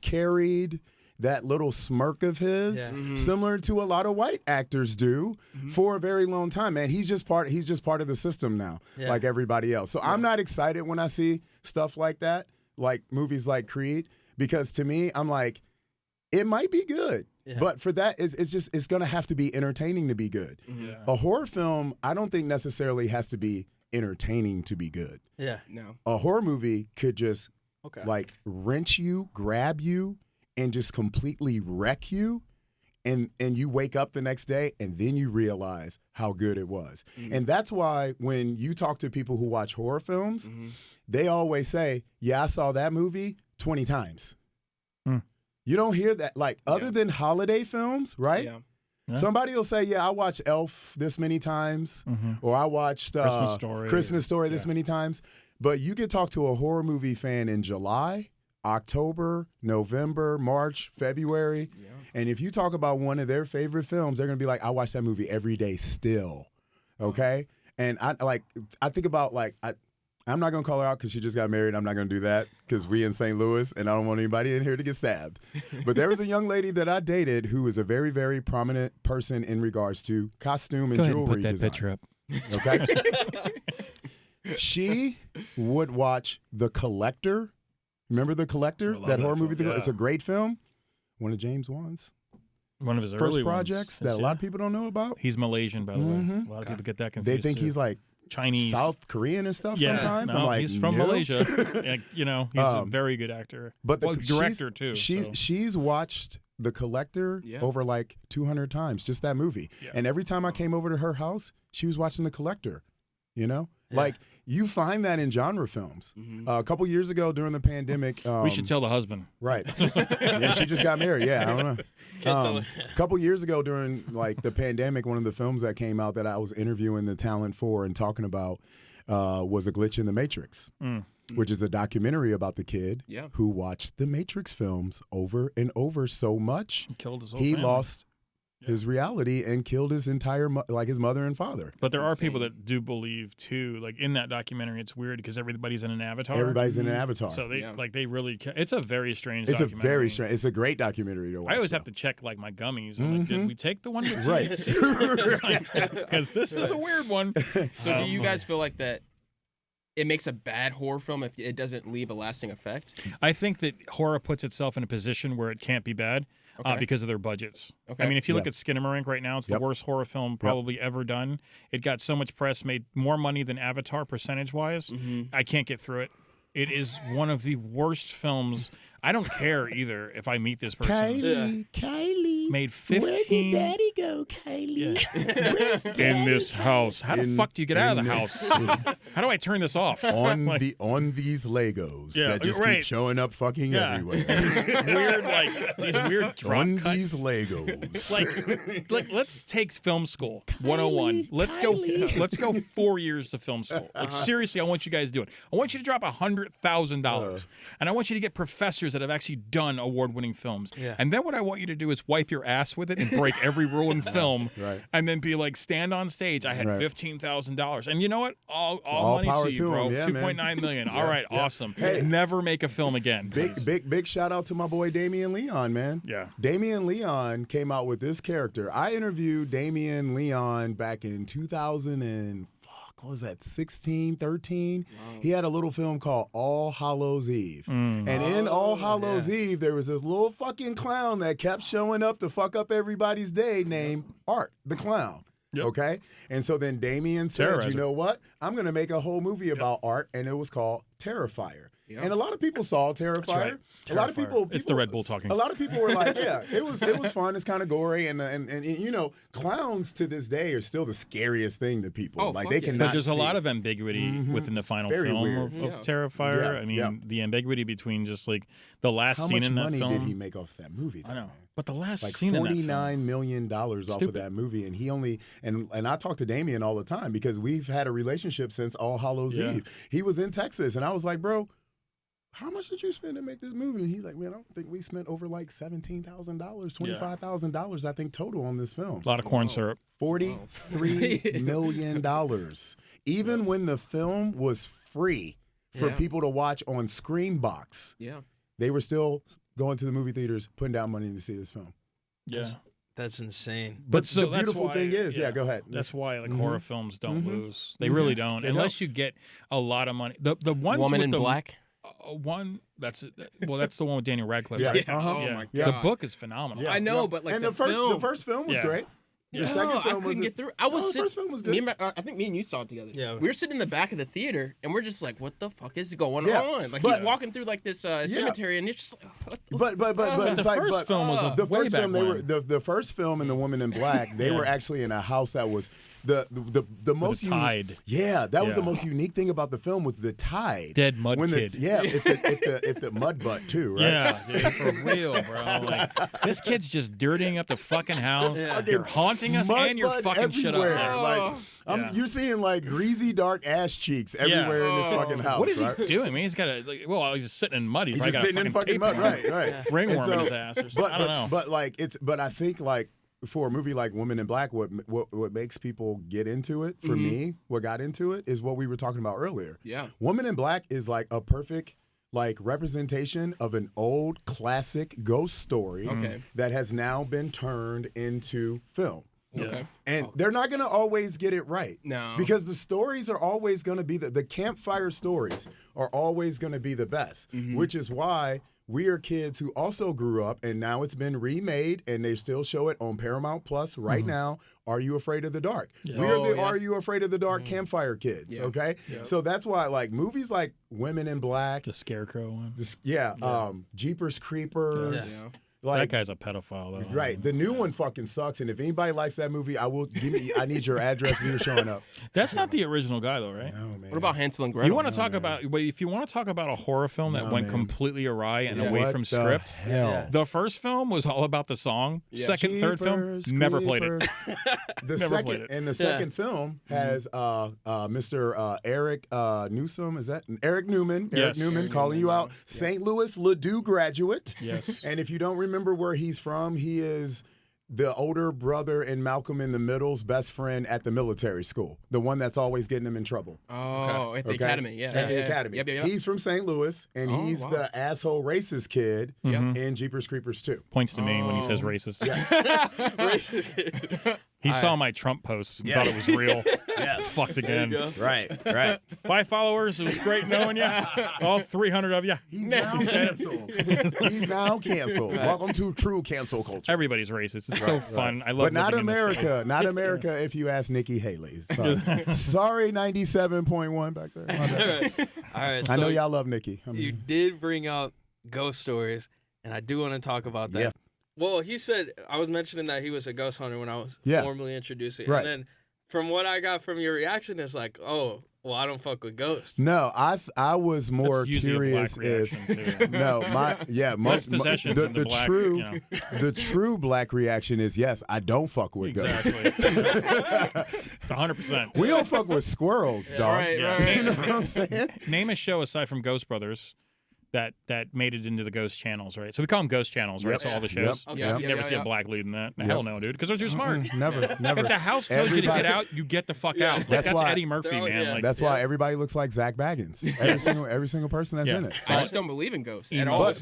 S2: carried that little smirk of his, similar to a lot of white actors do, for a very long time, man. He's just part of the system now, like everybody else. So I'm not excited when I see stuff like that, like movies like Creed, because to me, I'm like, it might be good. Yeah. But for that, it's going to have to be entertaining to be good. Yeah. A horror film, I don't think necessarily has to be entertaining to be good.
S3: Yeah, no.
S2: A horror movie could just like wrench you, grab you, and just completely wreck you. And you wake up the next day and then you realize how good it was. And that's why when you talk to people who watch horror films, they always say, yeah, I saw that movie 20 times. You don't hear that, like, other than holiday films, right? Yeah. Somebody will say, yeah, I watched Elf this many times, or I watched Christmas Story this many times. But you can talk to a horror movie fan in July, October, November, March, February, and if you talk about one of their favorite films, they're going to be like, I watch that movie every day still, okay? And I think about, like, I'm not going to call her out because she just got married. I'm not going to do that because we in St. Louis, and I don't want anybody in here to get stabbed. But there was a young lady that I dated who is a very, very prominent person in regards to costume and jewelry design.
S1: Put that picture up.
S2: Okay? She would watch The Collector. Remember The Collector? That horror movie? Yeah. It's a great film. One of James Wan's.
S1: One of his
S2: first
S1: early
S2: projects that a lot of people don't know about.
S1: He's Malaysian, by the way. A lot of people get that confused.
S2: They think he's like
S1: Chinese,
S2: South Korean and stuff sometimes.
S1: No,
S2: I'm like,
S1: he's from Malaysia. He's a very good actor.
S2: But the
S1: director too.
S2: She's watched The Collector over like 200 times, just that movie. Yeah. And every time I came over to her house, she was watching The Collector. You know? Yeah. Like, you find that in genre films. A couple years ago during the pandemic.
S1: We should tell the husband.
S2: Right. Yeah, she just got married. Yeah, I don't know. A couple years ago during like the pandemic, one of the films that came out that I was interviewing the talent for and talking about was A Glitch in the Matrix, which is a documentary about the kid who watched the Matrix films over and over so much.
S1: He killed his whole
S2: family.
S1: Lost
S2: his reality and killed his entire his mother and father.
S1: But there are people that do believe too, like in that documentary, it's weird because everybody's in an avatar.
S2: Everybody's in an avatar.
S1: So they really. It's a very strange.
S2: It's
S1: documentary.
S2: a very strange. It's a great documentary to watch.
S1: I always have to check like my gummies. I'm like, did we take the one with
S2: right?
S1: Because this is a weird one.
S4: So do you guys feel like that? It makes a bad horror film if it doesn't leave a lasting effect?
S1: I think that horror puts itself in a position where it can't be bad. Because of their budgets. Okay. I mean, if you look at Skinamarink right now, it's the worst horror film probably ever done. It got so much press, made more money than Avatar percentage-wise. I can't get through it. It is one of the worst films. I don't care either if I meet this person.
S2: Kylie.
S1: Made 15.
S2: Where did Daddy go, Kylie?
S1: Yeah. In this house. How the fuck do you get out of the house? How do I turn this off?
S2: On these Legos that just keep showing up fucking everywhere.
S1: These weird drop
S2: on
S1: cuts.
S2: These Legos.
S1: like let's take film school 101. Let's go 4 years to film school. Like seriously, I want you guys to do it. I want you to drop $100,000, and I want you to get professors that have actually done award-winning films. Yeah. And then what I want you to do is wipe your ass with it and break every rule in film, and then be like, stand on stage. I had $15,000, and you know what? All money to you, bro. $2.9 million. All right, awesome. Hey, never make a film again.
S2: Big shout out to my boy Damian Leon, man.
S1: Yeah,
S2: Damian Leon came out with this character. I interviewed Damian Leon back in 2000 and what was that, 16, 13? Wow. He had a little film called All Hallows Eve. And in All Hallows Eve, there was this little fucking clown that kept showing up to fuck up everybody's day named Art, the clown. Yep. Okay? And so then Damien said, you know what? I'm going to make a whole movie about Art, and it was called Terrifier. Yep. And a lot of people saw Terrifier. Right. A lot of people,
S1: it's the Red Bull talking.
S2: A lot of people were like, yeah, it was fun. It's kind of gory, and you know, clowns to this day are still the scariest thing to people.
S1: Oh,
S2: like they cannot.
S1: But there's a lot of ambiguity within the final film of Terrifier. Yeah. I mean, the ambiguity between just like the last scene in that film.
S2: How much money did he make off that movie?
S1: I know, but the last
S2: like
S1: scene
S2: $49 million off of that movie, and he only and I talk to Damien all the time because we've had a relationship since All Hallows Eve. He was in Texas, and I was like, bro, how much did you spend to make this movie? And he's like, man, I don't think we spent over like $17,000, $25,000, I think, total on this film.
S1: A lot of corn syrup.
S2: $43 million. Even when the film was free for people to watch on Screenbox, they were still going to the movie theaters, putting down money to see this film.
S3: Yeah. That's insane.
S2: But so the beautiful thing is, go ahead.
S1: That's why horror films don't lose. They really don't, unless you get a lot of money. The ones
S4: Woman
S1: with
S4: in Black.
S1: That's the one with Daniel Radcliffe.
S2: Yeah.
S1: Right?
S4: Oh my God.
S1: The book is phenomenal.
S4: Yeah. I know, but like
S2: and the first film was great. The second film
S4: I couldn't get through. I was
S2: the first film was good.
S4: I think me and you saw it together.
S3: Yeah.
S4: We were sitting in the back of the theater, and we're just like, "What the fuck is going on?" Like he's walking through like this cemetery, and you're just like,
S2: But it's
S1: the
S2: like,
S1: first film was
S2: the
S1: way
S2: first
S1: back
S2: film
S1: when.
S2: the first film and The Woman in Black. They were actually in a house that was the most
S1: tide.
S2: That was the most unique thing about the film, with the tide.
S1: Dead mud kid.
S2: If the mud butt too, right?
S1: Yeah, dude, for real, bro. Like, this kid's just dirtying up the fucking house. You're haunting us, and you're fucking shit up there.
S2: Like, you're seeing like greasy, dark ass cheeks everywhere in this fucking house.
S1: What is he doing? I mean, he's got he's just sitting in mud. He's
S2: just sitting in fucking mud, right?
S1: Ringworm in his ass or something. I don't know.
S2: But I think like, for a movie like Woman in Black, what makes people get into it, for me, what got into it is what we were talking about earlier.
S4: Yeah.
S2: Woman in Black is like a perfect like representation of an old classic ghost story that has now been turned into film.
S4: Okay.
S2: And they're not going to always get it right.
S4: No.
S2: Because the stories are always going to be the campfire stories are always going to be the best, which is why we are kids who also grew up, and now it's been remade, and they still show it on Paramount Plus right now. Are You Afraid of the Dark?
S1: Yeah.
S2: We are the Are You Afraid of the Dark campfire kids, okay? Yeah. So that's why, like, movies like Women in Black.
S1: The Scarecrow one.
S2: Jeepers Creepers.
S1: Yeah. Like, that guy's a pedophile, though.
S2: Right. The new one fucking sucks, and if anybody likes that movie, I need your address when you're showing up.
S1: That's not the original guy, though, right?
S2: No, man.
S4: What about Hansel and Gretel?
S1: You want to talk about? If you want to talk about a horror film that went completely awry and away from script,
S2: hell?
S1: The first film was all about the song. Second, third film, never played it.
S2: The second film has Mr. Eric Newsom. Is that Eric Newman?
S1: Yes.
S2: Eric Newman calling you out. St. Louis Ladue graduate.
S1: Yes.
S2: And if you don't remember where he's from, he is the older brother in Malcolm in the Middle's best friend at the military school, the one that's always getting him in trouble.
S4: At the academy,
S2: At the academy.
S4: Yep.
S2: He's from St. Louis, and he's the asshole racist kid in Jeepers Creepers 2.
S1: Points to me when he says racist.
S2: Yes.
S3: Racist kid.
S1: He saw my Trump post and thought it was real.
S2: Yes.
S1: Fucked again.
S2: Right.
S1: Bye, followers. It was great knowing you. All 300 of you.
S2: He's now canceled. Welcome to true cancel culture.
S1: Everybody's racist. It's so fun. I love.
S2: But not America. Not America. If you ask Nikki Haley. Sorry, 97.1 back there.
S3: All right.
S2: I know y'all love Nikki.
S3: You did bring up ghost stories, and I do want to talk about that. Yeah. Well, he said, I was mentioning that he was a ghost hunter when I was formally introducing. Right. And then from what I got from your reaction, it's like, oh, well, I don't fuck with ghosts.
S2: No, I was more curious if the true black reaction is yes, I don't fuck with ghosts.
S1: 100%.
S2: We don't fuck with squirrels, dog.
S4: Right.
S2: You know what I'm saying?
S1: Name a show aside from Ghost Brothers that made it into the ghost channels, right? So we call them ghost channels, right? So all the shows.
S2: Yep.
S1: You never see a black lead in that. Hell no, dude, because they're too smart.
S2: Never.
S1: If the house tells you to get out, you get the fuck out. Like, that's why, Eddie Murphy, man.
S2: Yeah. Like, that's why everybody looks like Zach Baggins. Every single person that's in it.
S4: I just don't believe in ghosts at all.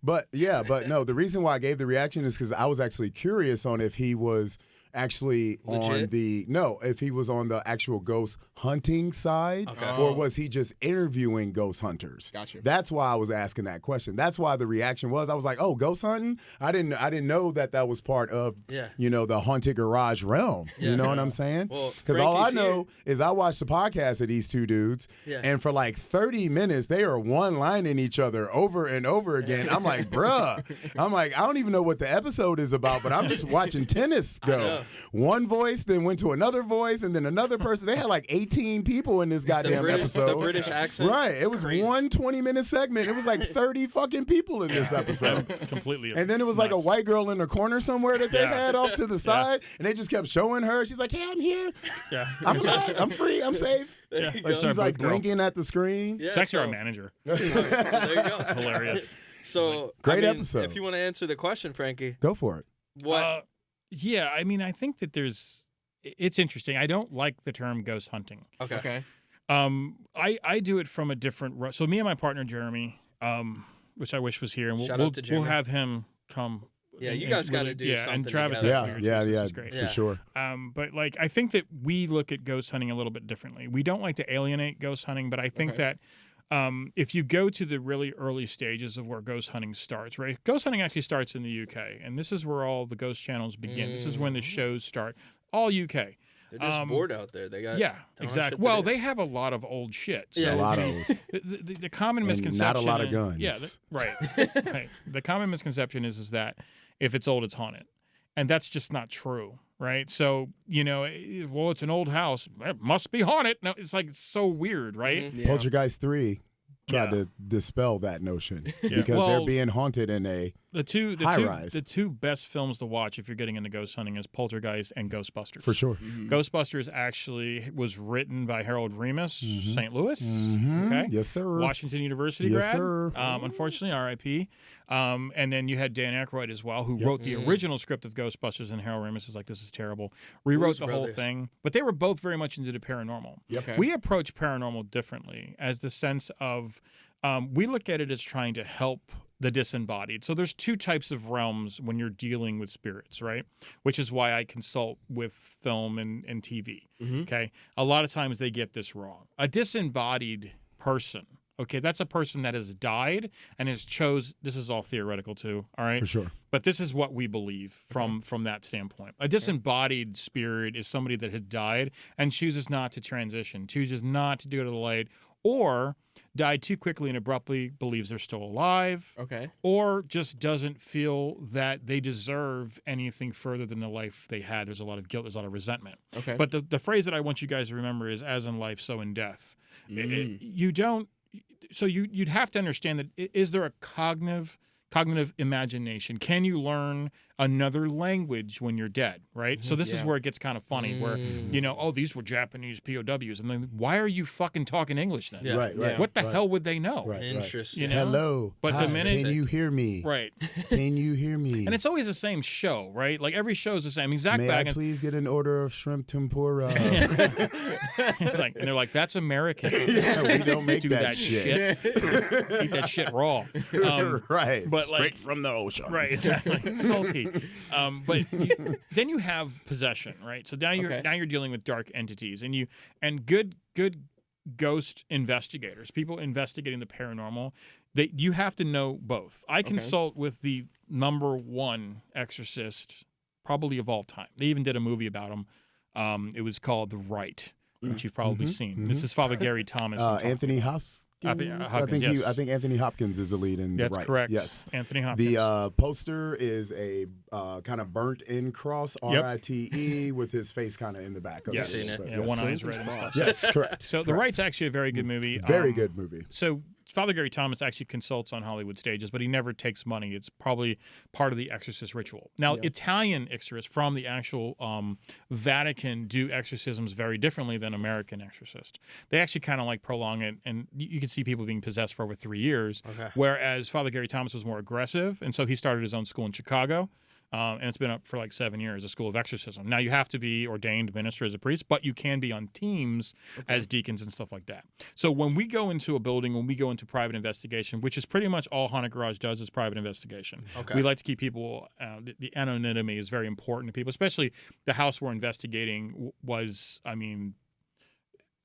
S2: But no, the reason why I gave the reaction is because I was actually curious on if he was actually if he was on the actual ghost hunting side, or was he just interviewing ghost hunters?
S4: Gotcha.
S2: That's why I was asking that question. That's why the reaction was, I was like, oh, ghost hunting? I didn't know that was part of the haunted garage realm. You know what I'm saying? Because all I know is I watched the podcast of these two dudes, and for like 30 minutes they are one-lining each other over and over again. I'm like, bruh. I don't even know what the episode is about, but I'm just watching tennis go. one voice, then went to another voice, and then another person. They had like 18 people in this goddamn episode.
S3: The British accent.
S2: Right. It was one 20-minute segment. It was like 30 fucking people in this episode.
S1: Completely.
S2: And then it was like a white girl in the corner somewhere that they had off to the side, and they just kept showing her. She's like, "Hey, I'm here.
S1: Yeah.
S2: I'm alive. I'm free. I'm safe."
S1: Yeah.
S2: Like she's like blinking at the screen.
S3: Yeah,
S1: it's actually our manager.
S3: There you go.
S1: It's hilarious.
S3: So
S2: great episode.
S3: If you want to answer the question, Frankie,
S2: go for it.
S3: What?
S1: Yeah, I mean, I think that it's interesting. I don't like the term ghost hunting.
S3: Okay.
S1: I do it from a different. So me and my partner Jeremy, which I wish was here, and we'll have him come.
S3: Yeah, you guys got to do something.
S1: And Travis,
S3: together.
S1: yeah, great.
S2: For sure.
S1: But like, I think that we look at ghost hunting a little bit differently. We don't like to alienate ghost hunting, but I think that if you go to the really early stages of where ghost hunting starts, right? Ghost hunting actually starts in the UK, and this is where all the ghost channels begin. This is when the shows start. All UK.
S3: They're just bored out there. They got
S1: exactly. Well, they have a lot of old shit. So
S2: a lot of
S1: the common misconception.
S2: Not a lot of guns.
S1: Yeah, right. Right. The common misconception is that if it's old, it's haunted, and that's just not true. Right. So, well, it's an old house. It must be haunted. No, it's like so weird. Right.
S3: Mm-hmm.
S2: Yeah. Poltergeist 3 tried to dispel that notion because they're being haunted in a high-rise.
S1: The two best films to watch if you're getting into ghost hunting is Poltergeist and Ghostbusters.
S2: For sure.
S1: Mm-hmm. Ghostbusters actually was written by Harold Ramis, St. Louis.
S2: Mm-hmm.
S1: Okay.
S2: Yes, sir.
S1: Washington University
S2: grad.
S1: Yes, sir. Unfortunately, R.I.P. And then you had Dan Aykroyd as well, who wrote the original script of Ghostbusters, and Harold Ramis is like, this is terrible. Rewrote the whole thing. But they were both very much into the paranormal.
S2: Yep.
S1: Okay. We approach paranormal differently as the sense of we look at it as trying to help the disembodied. So there's two types of realms when you're dealing with spirits, right? Which is why I consult with film and TV, okay? A lot of times they get this wrong. A disembodied person, okay, that's a person that has died and has this is all theoretical too, all right?
S2: For sure.
S1: But this is what we believe from that standpoint. A disembodied spirit is somebody that had died and chooses not to transition, chooses not to go to the light, or died too quickly and abruptly, believes they're still alive, or just doesn't feel that they deserve anything further than the life they had. There's a lot of guilt, there's a lot of resentment. Okay. But the phrase that I want you guys to remember is, as in life, so in death. You'd have to understand that, is there a cognitive imagination? Can you learn another language when you're dead, right? So this is where it gets kind of funny, where, these were Japanese POWs, and then why are you fucking talking English then?
S3: Yeah.
S2: Right.
S1: What the hell would they know?
S2: Right.
S3: Interesting.
S2: Hello.
S1: But
S2: Hi,
S1: the minute...
S2: Can you hear me?
S1: Right.
S2: Can you hear me?
S1: And it's always the same show, right? Like every show is the same. I mean, Zach
S2: May
S1: Baggins...
S2: I please get an order of shrimp tempura?
S1: And they're like, that's American.
S2: Yeah, we don't make
S1: do
S2: that
S1: shit. Eat that shit raw.
S2: Right.
S1: But
S2: straight from the ocean.
S1: Right, exactly. Salty. But then you have possession, right? So now you're dealing with dark entities, and good ghost investigators, people investigating the paranormal, you have to know both. I consult with the #1 exorcist probably of all time. They even did a movie about him. It was called The Rite, which you've probably seen. This is Father Gary Thomas.
S2: Anthony Hopkins. I think Anthony Hopkins is the lead in The Rite.
S1: That's correct.
S2: Yes,
S1: Anthony Hopkins.
S2: The poster is a kind of burnt-in cross, RITE, with his face kind of in the back of
S1: it.
S2: Yes,
S1: one eye's red and stuff.
S2: Yes, correct.
S1: So The Rite's actually a very good movie.
S2: Very good movie.
S1: So Father Gary Thomas actually consults on Hollywood stages, but he never takes money. It's probably part of the exorcist ritual. Now, Italian exorcists from the actual Vatican do exorcisms very differently than American exorcists. They actually kind of like prolong it, and you can see people being possessed for over 3 years, whereas Father Gary Thomas was more aggressive, and so he started his own school in Chicago. And it's been up for like 7 years, a school of exorcism. Now, you have to be ordained minister as a priest, but you can be on teams as deacons and stuff like that. So when we go into a building, when we go into private investigation, which is pretty much all Haunted Garage does is private investigation. We like to keep people, the anonymity is very important to people, especially the house we're investigating was,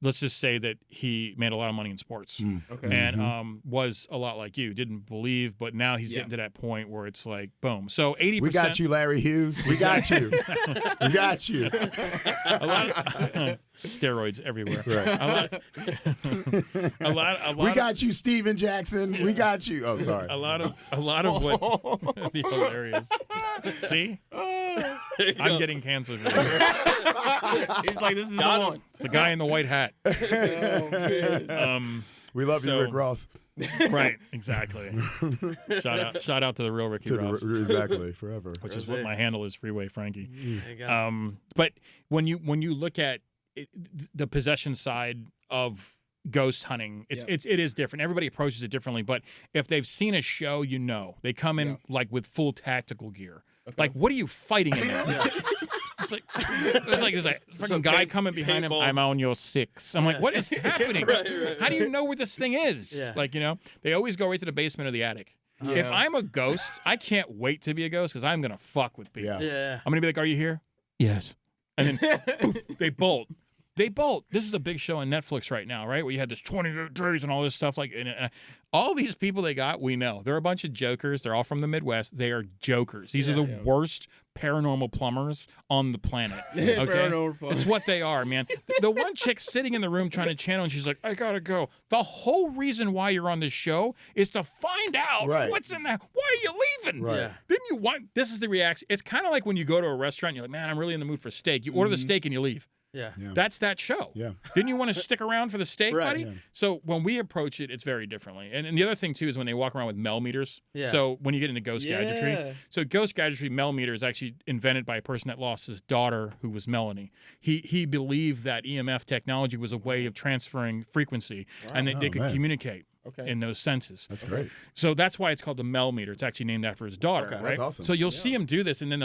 S1: let's just say that he made a lot of money in sports and was a lot like you, didn't believe, but now he's getting to that point where it's like, boom. So 80%.
S2: We got you, Larry Hughes. We got you. We got you.
S1: A lot of steroids everywhere.
S2: Right.
S1: A lot.
S2: We got you, Steven Jackson. We got you. Oh, sorry.
S1: A lot of what would be hilarious. See? I'm getting canceled.
S4: He's like, this is the one.
S1: It's the guy in the white hat.
S2: We love you, Rick Ross.
S1: Right, exactly. Shout out to the real Ricky Ross.
S2: Exactly, forever.
S1: Which is what my handle is, Freeway Frankie. But when you look at the possession side of ghost hunting, it is different. Everybody approaches it differently. But if they've seen a show, they come in like with full tactical gear. Okay. Like, what are you fighting in there? It's like there's a freaking guy coming behind him. I'm on your 6. I'm like, what is happening? Right. How do you know where this thing is? Yeah. Like, they always go right to the basement or the attic. Yeah. If I'm a ghost, I can't wait to be a ghost because I'm gonna fuck with people.
S3: Yeah.
S1: I'm gonna be like, are you here? Yes. And then poof, they bolt. This is a big show on Netflix right now, right? Where you had this 20 days and all this stuff. Like, all these people they got, we know. They're a bunch of jokers. They're all from the Midwest. They are jokers. These are the worst paranormal plumbers on the planet. Okay? It's what they are, man. The one chick sitting in the room trying to channel, and she's like, I gotta go. The whole reason why you're on this show is to find out what's in there. Why are you leaving?
S2: Right.
S1: Didn't you want? This is the reaction. It's kind of like when you go to a restaurant, and you're like, man, I'm really in the mood for steak. You order the steak and you leave.
S3: Yeah.
S1: That's that show.
S2: Yeah.
S1: Didn't you want to stick around for the steak, buddy?
S2: Yeah.
S1: So when we approach it, it's very differently. And the other thing, too, is when they walk around with Mel meters. Yeah. So when you get into ghost gadgetry. So ghost gadgetry, Mel meter is actually invented by a person that lost his daughter, who was Melanie. He believed that EMF technology was a way of transferring frequency and that they could communicate. In those senses.
S2: That's great.
S1: So that's why it's called the Mel meter. It's actually named after his daughter, right?
S2: That's awesome.
S1: So you'll see him do this, and then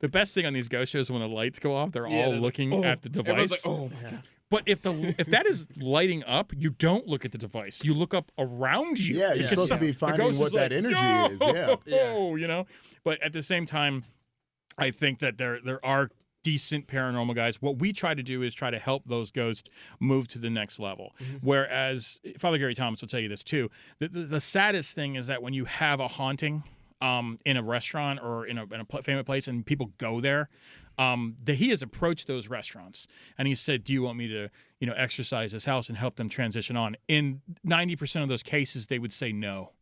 S1: the best thing on these ghost shows, when the lights go off, they're all looking at the device.
S4: Like, oh my God.
S1: But if that is lighting up, you don't look at the device. You look up around you.
S2: Yeah, you're supposed to be finding what that energy is. Yeah.
S1: But at the same time, I think that there are decent paranormal guys. What we try to do is try to help those ghosts move to the next level. Whereas Father Gary Thomas will tell you this too. The saddest thing is that when you have a haunting in a restaurant or in a famous place and people go there, he has approached those restaurants and he said, do you want me to exercise this house and help them transition on? In 90% of those cases, they would say no.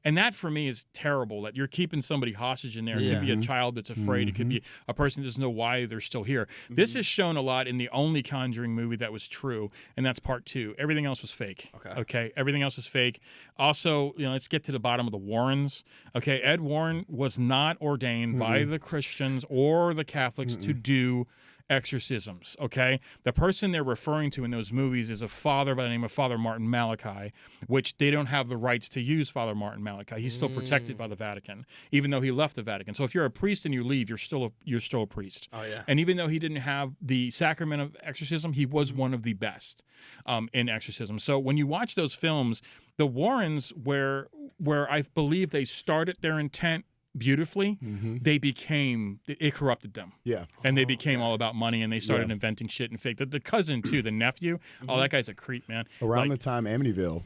S1: And that, for me, is terrible, that you're keeping somebody hostage in there. It could be a child that's afraid. It could be a person that doesn't know why they're still here. This is shown a lot in the only Conjuring movie that was true, and that's part 2. Everything else was fake. Okay? Everything else is fake. Also, let's get to the bottom of the Warrens. Okay, Ed Warren was not ordained by the Christians or the Catholics to do exorcisms, okay? The person they're referring to in those movies is a father by the name of Father Martin Malachi, which they don't have the rights to use Father Martin Malachi. He's still protected by the Vatican, even though he left the Vatican. So if you're a priest and you leave, you're still a priest.
S3: Oh, yeah.
S1: And even though he didn't have the sacrament of exorcism, he was one of the best in exorcism. So when you watch those films, the Warrens, where I believe they started their intent beautifully, it corrupted them.
S2: Yeah.
S1: And they became all about money, and they started inventing shit and fake. The cousin, too, the nephew, that guy's a creep, man.
S2: Around the time Amityville,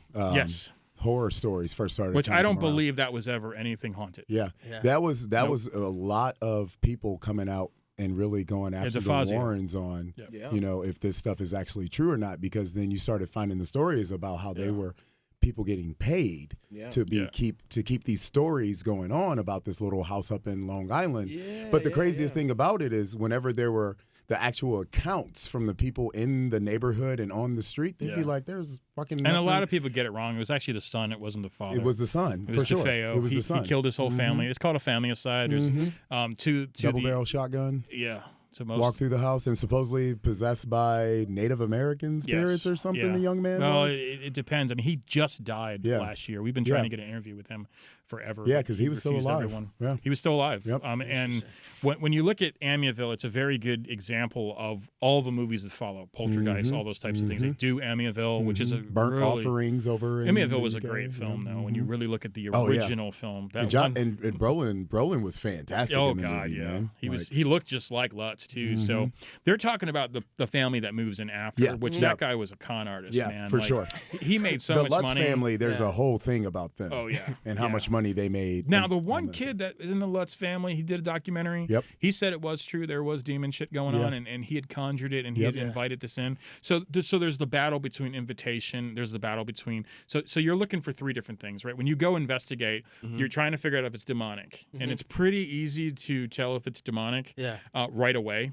S2: horror stories first started.
S1: Which I don't believe that was ever anything haunted.
S2: Yeah. That was a lot of people coming out and really going after the Warrens on, if this stuff is actually true or not, because then you started finding the stories about how they were people getting paid to keep these stories going on about this little house up in Long Island. But the craziest thing about it is whenever there were the actual accounts from the people in the neighborhood and on the street, they'd be like, there's fucking nothing.
S1: And a lot of people get it wrong. It was actually the son. It wasn't the father.
S2: It was the son,
S1: for sure. DeFeo.
S2: It was the son.
S1: He killed his whole family. It's called a family-aside. There's
S2: double-barrel shotgun.
S1: Yeah.
S2: Walk through the house and supposedly possessed by Native American spirits or something, the young man was?
S1: It depends. I mean, he just died last year. We've been trying to get an interview with him forever.
S2: Yeah, because he was still alive.
S1: Everyone.
S2: Yeah,
S1: he was still alive.
S2: Yep.
S1: And when you look at Amityville, it's a very good example of all the movies that follow, Poltergeist, all those types of things. They do Amityville, which is a
S2: Burnt Offerings over.
S1: Amityville was a great film, though. When you really look at the original film, that
S2: and Brolin was fantastic. in the movie, man.
S1: He looked just like Lutz too. So they're talking about the family that moves in after, which that guy was a con artist, man.
S2: For sure.
S1: He made so
S2: the
S1: much
S2: Lutz
S1: money.
S2: Family, there's a whole thing about them.
S1: Oh yeah,
S2: and how much money they made.
S1: Now the one kid that is in the Lutz family, he did a documentary.
S2: Yep.
S1: He said it was true. There was demon shit going on, and he had conjured it, and he had invited this in. So there's the battle between invitation. There's the battle between. So you're looking for three different things, right? When you go investigate, you're trying to figure out if it's demonic, and it's pretty easy to tell if it's demonic right away,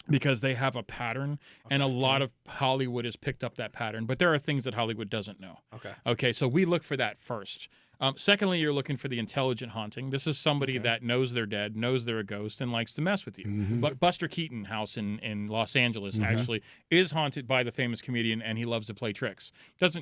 S1: because they have a pattern, and a lot of Hollywood has picked up that pattern. But there are things that Hollywood doesn't know. Okay, so we look for that first. Secondly, you're looking for the intelligent haunting. This is somebody that knows they're dead, knows they're a ghost, and likes to mess with you. But Buster Keaton house in Los Angeles actually is haunted by the famous comedian, and he loves to play tricks.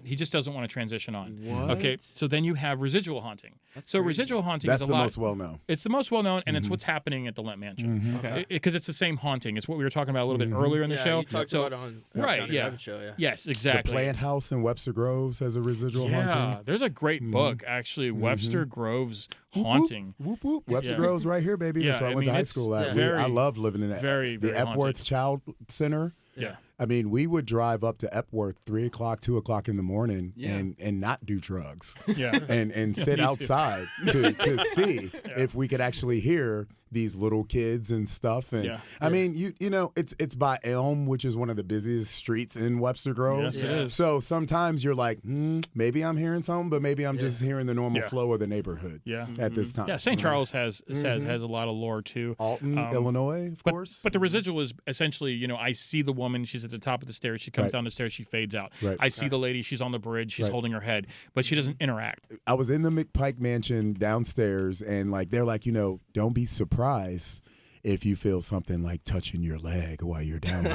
S1: He just doesn't want to transition on.
S4: What?
S1: Okay, so then you have residual haunting. That's crazy. Residual haunting
S2: That's
S1: is
S2: the most well known.
S1: It's the most well known, and it's what's happening at the Lemp Mansion. Because it's the same haunting. It's what we were talking about a little bit earlier in the show.
S3: You talked about it on Johnny Rabbit Show,
S1: Yes, exactly.
S2: The Plant House in Webster Groves has a residual haunting.
S1: Yeah, there's a great book actually, Webster Groves Haunting.
S2: Whoop, whoop. Webster Groves right here, baby. That's where I went to high school at. I love living in that. The Epworth Child Center.
S1: Yeah.
S2: I mean, we would drive up to Epworth 3 o'clock, 2 o'clock in the morning and not do drugs.
S1: Yeah.
S2: and sit outside to see if we could actually hear these little kids and stuff. And I mean, you know, it's by Elm, which is one of the busiest streets in Webster Groves.
S1: Yes, it is.
S2: So sometimes you're like, maybe I'm hearing something, but maybe I'm just hearing the normal flow of the neighborhood at this time.
S1: Yeah, St. Charles has a lot of lore too.
S2: Alton, Illinois, of course.
S1: But the residual is essentially, you know, I see the woman, she's at the top of the stairs, she comes down the stairs, she fades out. I see the lady, she's on the bridge, she's holding her head, but she doesn't interact.
S2: I was in the McPike Mansion downstairs, and like they're like, you know, don't be surprised if you feel something like touching your leg while you're down there.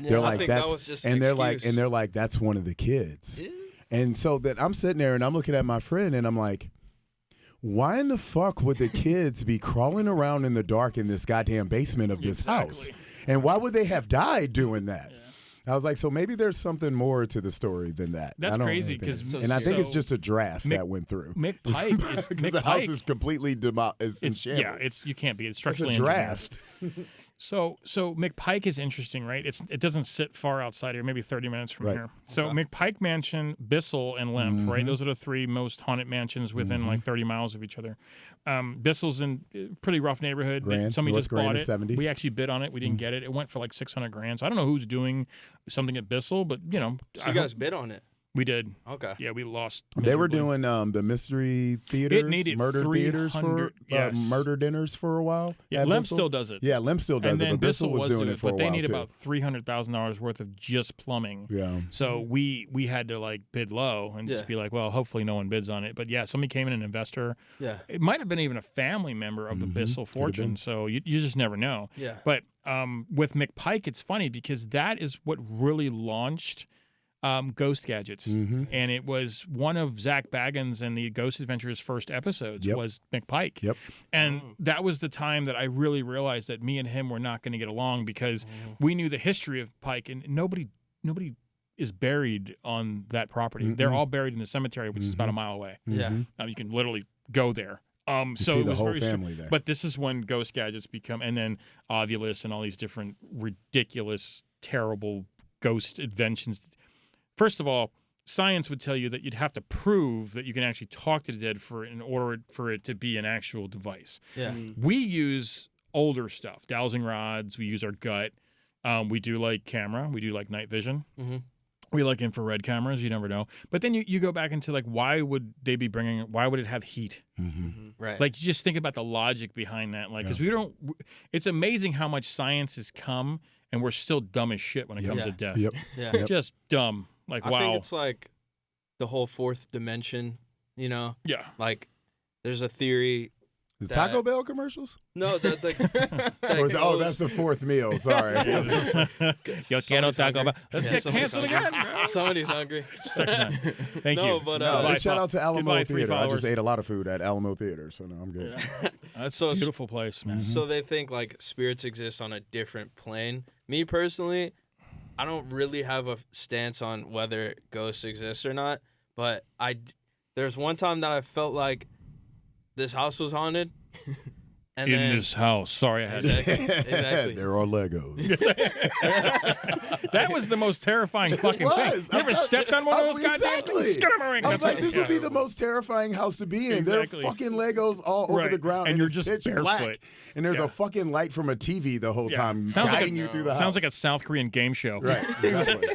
S2: They're like they're like that's one of the kids. And so that I'm sitting there and I'm looking at my friend and I'm like, why in the fuck would the kids be crawling around in the dark in this goddamn basement of this house? And why would they have died doing that? I was like, so maybe there's something more to the story than that.
S1: That's crazy because,
S2: I think it's just a draft that went through.
S1: McPike is
S2: the house is completely in shambles.
S1: Yeah, you can't be. It's structurally
S2: a draft.
S1: So McPike is interesting, right? It doesn't sit far outside here, maybe 30 minutes from here. So McPike Mansion, Bissell, and Lemp, right? Those are the three most haunted mansions within like 30 miles of each other. Bissell's in a pretty rough neighborhood. Somebody just bought it.
S2: 70.
S1: We actually bid on it. We didn't get it. It went for like $600,000. So I don't know who's doing something at Bissell, but you know.
S3: So you guys bid on it?
S1: We did.
S3: Okay.
S1: Yeah, we lost.
S2: They were doing the mystery theaters, murder theaters for murder dinners for a while.
S1: Yeah, Lemp still does it.
S2: Yeah, Lemp still does it. But Bissell was doing it for a while
S1: too. But they need
S2: too.
S1: about $300,000 worth of just plumbing.
S2: Yeah.
S1: So we had to like bid low and just be like, well, hopefully no one bids on it. But yeah, somebody came in, an investor.
S3: Yeah.
S1: It might have been even a family member of the Bissell fortune. So you just never know.
S3: Yeah.
S1: But with McPike, it's funny because that is what really launched Ghost Gadgets. And it was one of Zach Baggins and the Ghost Adventures first episodes was McPike.
S2: Yep.
S1: And that was the time that I really realized that me and him were not going to get along because we knew the history of Pike and nobody is buried on that property. They're all buried in the cemetery, which is about a mile away.
S3: Yeah.
S1: You can literally go there. So
S2: see
S1: it
S2: the
S1: was
S2: whole
S1: very
S2: family there.
S1: But this is when Ghost Gadgets become, and then Ovulus and all these different ridiculous, terrible ghost inventions. First of all, science would tell you that you'd have to prove that you can actually talk to the dead in order for it to be an actual device.
S3: Yeah.
S1: We use older stuff, dowsing rods. We use our gut. We do like camera. We do like night vision. We like infrared cameras. You never know. But then you go back into like, why would they be bringing it? Why would it have heat?
S3: Right.
S1: Like, you just think about the logic behind that. Like, because we don't. It's amazing how much science has come, and we're still dumb as shit when it comes to death. Just dumb. Like, wow.
S3: I think it's like the whole fourth dimension, you know?
S1: Yeah.
S3: Like, there's a theory
S2: The Taco Bell commercials?
S3: No,
S2: oh, that's the fourth meal. Sorry.
S1: Yo quiero Taco Bell. Let's get canceled again.
S3: Somebody's hungry.
S1: Thank you.
S3: But
S2: big shout out to Alamo Theater. I just
S1: followers.
S2: ate a lot of food at Alamo Theater, so no, I'm good.
S1: Yeah. That's a beautiful place, man.
S3: So they think like spirits exist on a different plane. Me personally, I don't really have a stance on whether ghosts exist or not. But there's one time that I felt like this house was haunted. And
S1: in this house. Sorry, I had to.
S3: Exactly.
S2: There are Legos.
S1: That was the most terrifying fucking thing. You ever stepped on one of those goddamn things?
S2: I was like, this would be the most terrifying house to be in.
S1: Exactly.
S2: There are fucking Legos all over the ground.
S1: And you're
S2: it's
S1: just
S2: pitch
S1: barefoot.
S2: black. And there's a fucking light from a TV the whole time guiding you through the house.
S1: Sounds like a South Korean game show.
S2: Right, exactly.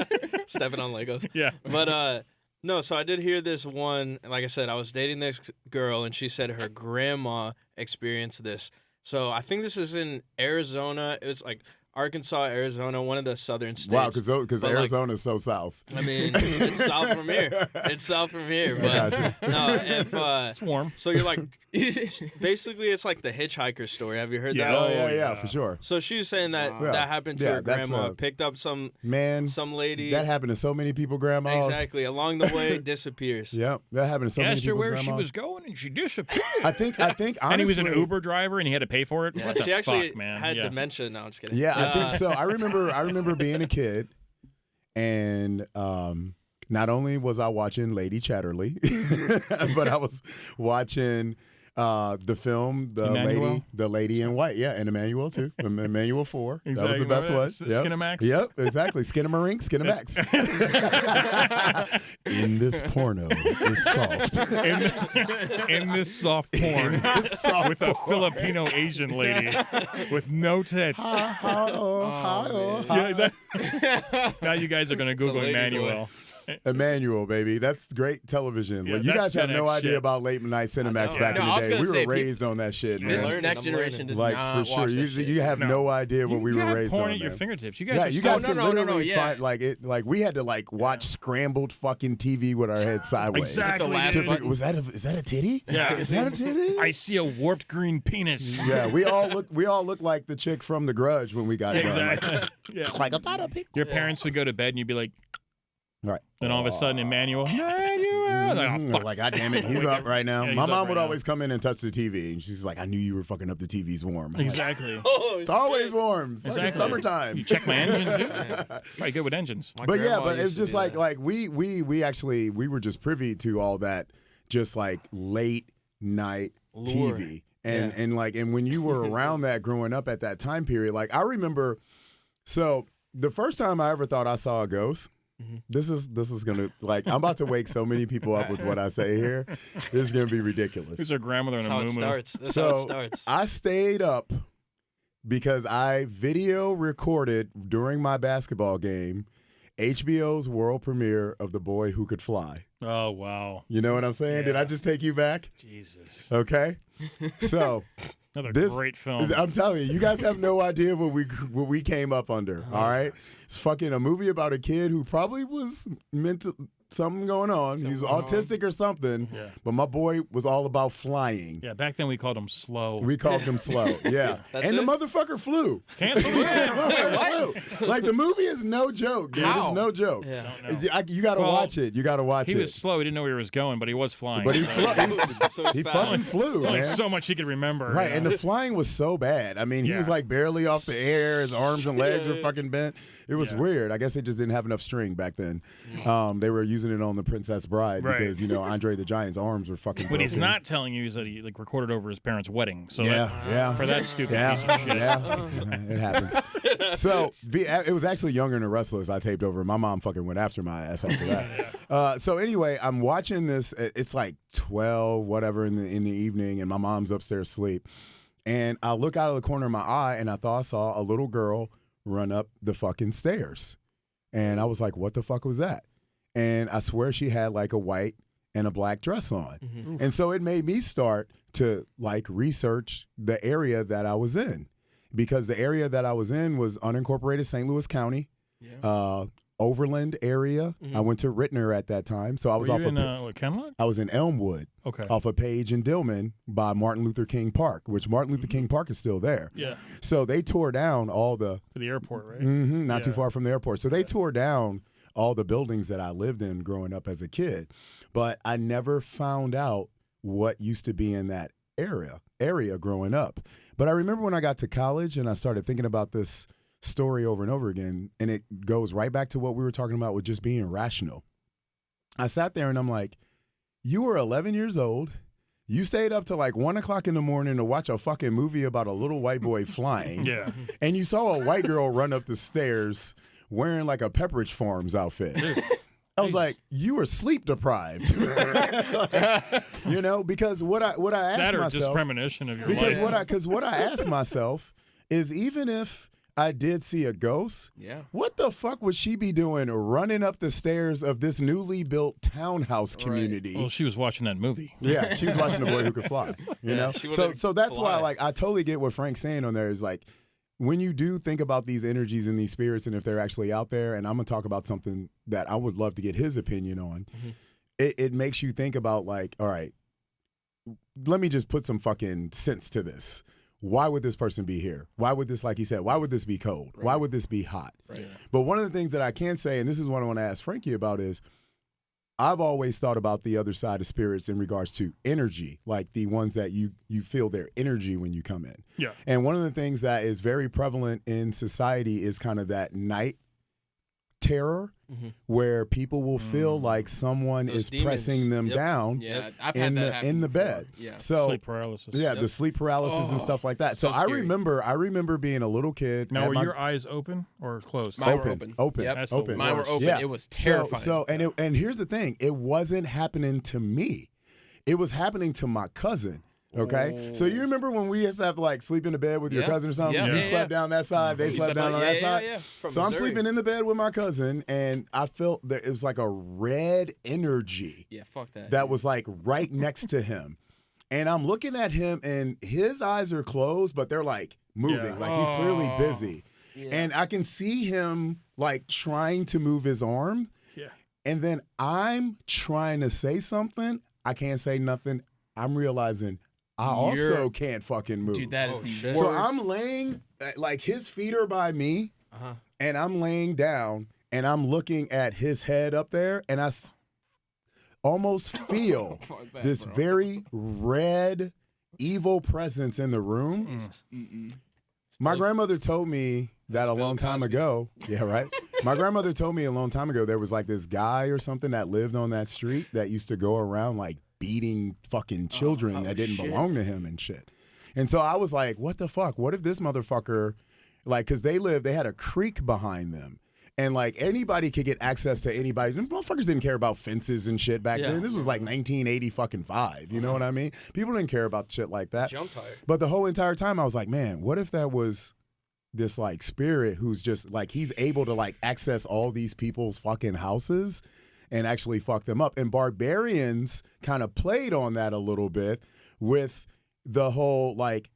S3: Stepping on Legos.
S1: Yeah.
S3: But, no, so I did hear this one. Like I said, I was dating this girl, and she said her grandma experienced this. So I think this is in Arizona. It's like Arkansas, Arizona, one of the southern states.
S2: Wow, because Arizona is so south.
S3: I mean, it's south from here. It's south from here. But no,
S1: it's warm.
S3: So you're like, basically, it's like the hitchhiker story. Have you heard that?
S2: Oh, yeah, for sure.
S3: So she was saying that that happened to her grandma. Picked up some lady.
S2: That happened to so many people, grandmas.
S3: Exactly. Along the way, disappears.
S2: Yep, that happened to so many people.
S1: Asked her where she was going, and she disappeared.
S2: I think honestly,
S1: and he was an Uber driver, and he had to pay for it.
S3: Yeah,
S1: what the
S3: she actually
S1: fuck, man?
S3: had dementia. No, I'm just kidding.
S2: Yeah, I think so. I remember being a kid, and not only was I watching Lady Chatterley, but I was watching the film The Lady in White. Yeah, and Emmanuel too. Emmanuel 4.
S1: Exactly.
S2: That was the best one. Yep.
S1: Cinemax.
S2: Yep, exactly. Skinamarink, Cinemax. In this porno, it's soft.
S1: In this soft porn with a Filipino Asian lady with no tits. Yeah, exactly. Now you guys are gonna Google Emmanuel.
S2: Emmanuel, baby. That's great television.
S1: Yeah,
S2: like, you guys have no idea
S1: shit.
S2: about late night Cinemax back in the day. We were raised on that shit, man.
S4: This next generation does not
S2: for sure.
S4: watch that shit.
S2: You have no idea what we were raised on.
S1: Porn at your
S2: man.
S1: fingertips. You
S2: Yeah,
S1: guys.
S2: you guys can literally find like we had to watch scrambled fucking TV with our heads sideways.
S1: Exactly.
S2: Is that a titty?
S1: Yeah.
S2: Is that a titty?
S1: I see a warped green penis.
S2: Yeah, we all look like the chick from The Grudge when we got done.
S1: Exactly. Like a Your parents would go to bed and you'd be like.
S2: Right.
S1: Then all of a sudden, Emmanuel. Like, oh, fuck.
S2: Like, God damn it, he's up right now.
S1: Yeah,
S2: my mom would
S1: now.
S2: always come in and touch the TV, and she's like, I knew you were fucking up. The TV's warm.
S1: Exactly.
S2: Like, it's always warm. It's like summertime.
S1: You check my engine too. Probably good with engines.
S2: But it's just like we were just privy to all that, just like late night TV, and when you were around that growing up at that time period, like I remember. So the first time I ever thought I saw a ghost. This is gonna I'm about to wake so many people up with what I say here. This is gonna be ridiculous.
S1: This is our grandmother in a moo-moo.
S3: That's how it starts.
S2: I stayed up because I video recorded during my basketball game HBO's world premiere of The Boy Who Could Fly.
S1: Oh wow!
S2: You know what I'm saying? Yeah. Did I just take you back?
S1: Jesus.
S2: Okay. So.
S1: Another great film.
S2: I'm telling you guys have no idea what we came up under. All right, it's fucking a movie about a kid who probably was something going on. He was autistic or something. Yeah. But my boy was all about flying.
S1: Yeah, back then we called him slow.
S2: We called him slow. Yeah, and the motherfucker flew.
S1: Cancel
S2: it. Like the movie is no joke, dude. It's no joke. Yeah. You got to watch it. You got to watch it.
S1: He was slow. He didn't know where he was going, but he was flying.
S2: But he fucking flew, man.
S1: So much he could remember.
S2: Right, and the flying was so bad. I mean, he was like barely off the air. His arms and legs were fucking bent. It was weird. I guess they just didn't have enough string back then. They were using it on The Princess Bride because Andre the Giant's arms were fucking broken.
S1: What he's not telling you is that he recorded over his parents' wedding. So for that stupid piece of shit.
S2: It happens. So it was actually Younger and the Restless I taped over. My mom fucking went after my ass after that. So anyway, I'm watching this. It's like 12 whatever in the evening, and my mom's upstairs asleep. And I look out of the corner of my eye, and I thought I saw a little girl run up the fucking stairs. And I was like, what the fuck was that? And I swear she had like a white and a black dress on. Mm-hmm. And so it made me start to like research the area that I was in, because the area that I was in was unincorporated St. Louis County, Overland area. I went to Rittner at that time, so I was off
S1: in Kenlock?
S2: I was in Elmwood, off of Page and Dillman by Martin Luther King Park, which Martin Luther King Park is still there.
S1: Yeah.
S2: So they tore down all the
S1: for the airport, right?
S2: Not too far from the airport. So they tore down all the buildings that I lived in growing up as a kid, but I never found out what used to be in that area growing up. But I remember when I got to college and I started thinking about this story over and over again, and it goes right back to what we were talking about with just being rational. I sat there and I'm like, you were 11 years old. You stayed up till like 1 o'clock in the morning to watch a fucking movie about a little white boy flying.
S1: Yeah.
S2: And you saw a white girl run up the stairs wearing like a Pepperidge Farms outfit. I was like, you were sleep deprived. You know, because what I asked
S1: that or
S2: myself.
S1: just premonition of your life.
S2: Because what I asked myself is, even if I did see a ghost, what the fuck would she be doing running up the stairs of this newly built townhouse community?
S1: Well, she was watching that movie.
S2: Yeah, she was watching The Boy Who Could Fly. You know? So that's why, like, I totally get what Frank's saying on there is like, when you do think about these energies and these spirits and if they're actually out there, and I'm going to talk about something that I would love to get his opinion on, it makes you think about like, all right, let me just put some fucking sense to this. Why would this person be here? Why would this, like he said, why would this be cold? Right. Why would this be hot? Right. But one of the things that I can say, and this is what I want to ask Frankie about, is I've always thought about the other side of spirits in regards to energy, like the ones that you feel their energy when you come in.
S1: Yeah.
S2: And one of the things that is very prevalent in society is kind of that night terror, where people will feel like someone is demons pressing them down
S4: I've had that
S2: in the bed.
S4: Yeah.
S2: So
S1: sleep paralysis.
S2: Yeah, the sleep paralysis and stuff like that. So I remember being a little kid.
S1: Now, were your eyes open or closed?
S4: Mine were open.
S2: Open.
S4: Yep.
S2: Open.
S4: Mine were open.
S2: Yeah.
S4: It was terrifying.
S2: And here's the thing. It wasn't happening to me. It was happening to my cousin. Okay, so you remember when we used to have to like sleep in the bed with your cousin or something?
S4: Yeah.
S2: You slept down that side, they slept down on that side.
S3: Yeah.
S2: So I'm sleeping in the bed with my cousin, and I felt that it was like a red energy.
S4: Yeah, fuck that.
S2: That was like right next to him, and I'm looking at him, and his eyes are closed, but they're like moving, like he's clearly busy, and I can see him like trying to move his arm, and then I'm trying to say something, I can't say nothing. I'm realizing I also can't fucking move.
S4: Dude, that is the worst.
S2: So I'm laying, like his feet are by me, and I'm laying down, and I'm looking at his head up there, and I almost feel this very red, evil presence in the room. My grandmother told me that a long time ago. Yeah, right? My grandmother told me a long time ago there was like this guy or something that lived on that street that used to go around like beating fucking children that didn't belong to him and shit. And so I was like, what the fuck? What if this motherfucker, like, because they had a creek behind them. And like anybody could get access to anybody. Motherfuckers didn't care about fences and shit back then. This was like 1985. You know what I mean? People didn't care about shit like that.
S3: Jump tire.
S2: But the whole entire time I was like, man, what if that was this like spirit who's just like, he's able to like access all these people's fucking houses and actually fuck them up. And Barbarians kind of played on that a little bit with the whole like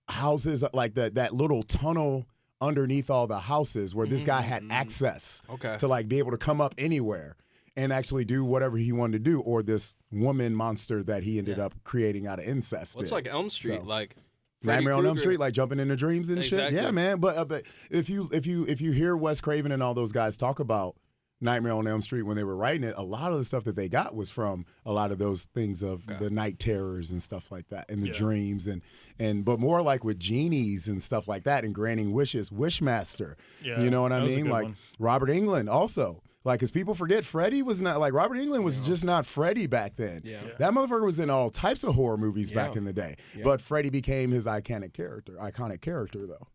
S2: houses, like that little tunnel underneath all the houses where this guy had access to like be able to come up anywhere and actually do whatever he wanted to do, or this woman monster that he ended up creating out of incest.
S3: Well, it's like Elm Street, like
S2: Nightmare on Elm Street, like jumping into dreams and shit. Yeah, man. But if you hear Wes Craven and all those guys talk about Nightmare on Elm Street when they were writing it, a lot of the stuff that they got was from a lot of those things of the night terrors and stuff like that, and the dreams but more like with genies and stuff like that, and granting wishes, Wishmaster. You know what I mean? Like one. Robert Englund also. Like, because people forget Freddy was not, like, Robert Englund was just not Freddy back then. That motherfucker was in all types of horror movies back in the day. But Freddy became his iconic character though.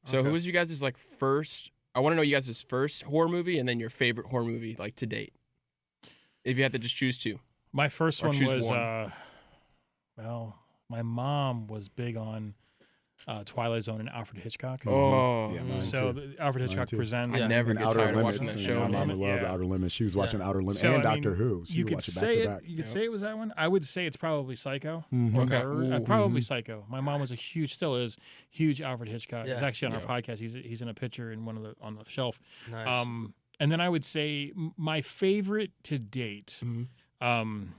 S4: So who was you guys' like first, I want to know you guys' first horror movie and then your favorite horror movie like to date. If you had to just choose two.
S1: My first one was, well, my mom was big on Twilight Zone and Alfred Hitchcock.
S4: Oh,
S2: yeah,
S1: so Alfred Hitchcock presents.
S4: I never get tired of watching that show.
S2: My mama loved Outer Limits. She was watching Outer Limits and Doctor Who. She would watch it back to back.
S1: You could say it was that one. I would say it's probably Psycho.
S4: Okay.
S1: Probably Psycho. My mom was still is huge Alfred Hitchcock. He's actually on our podcast. He's in a picture in on the shelf.
S3: Nice.
S1: And then I would say my favorite to date, and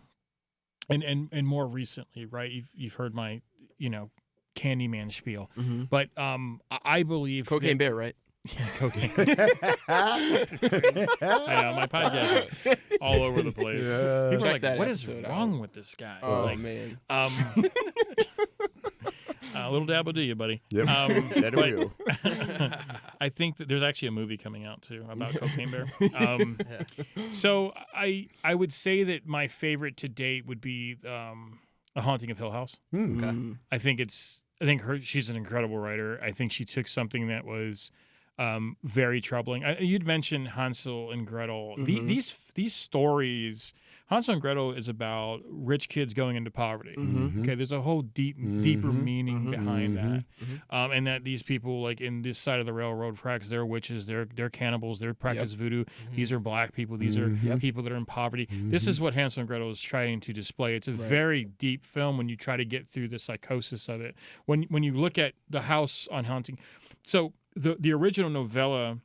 S1: more recently, right? You've heard my Candyman spiel, but I believe
S4: Cocaine Bear, right?
S1: Yeah, cocaine. I know my podcast is all over the place. Yeah. People are like, "What is wrong with this guy?"
S4: Oh man.
S1: A little dab will do you, buddy.
S2: Yep. That will.
S1: I think that there's actually a movie coming out too about Cocaine Bear. So I would say that my favorite to date would be A Haunting of Hill House.
S3: Okay.
S1: I think she's an incredible writer. I think she took something that was very troubling. You'd mentioned Hansel and Gretel. These stories, Hansel and Gretel is about rich kids going into poverty. Okay, there's a whole deeper meaning behind that, and that these people, like in this side of the railroad tracks, they're witches, they're cannibals, they practice voodoo. These are black people. These are people that are in poverty. This is what Hansel and Gretel is trying to display. It's a very deep film when you try to get through the psychosis of it. When you look at the house on Haunting, so. The original novella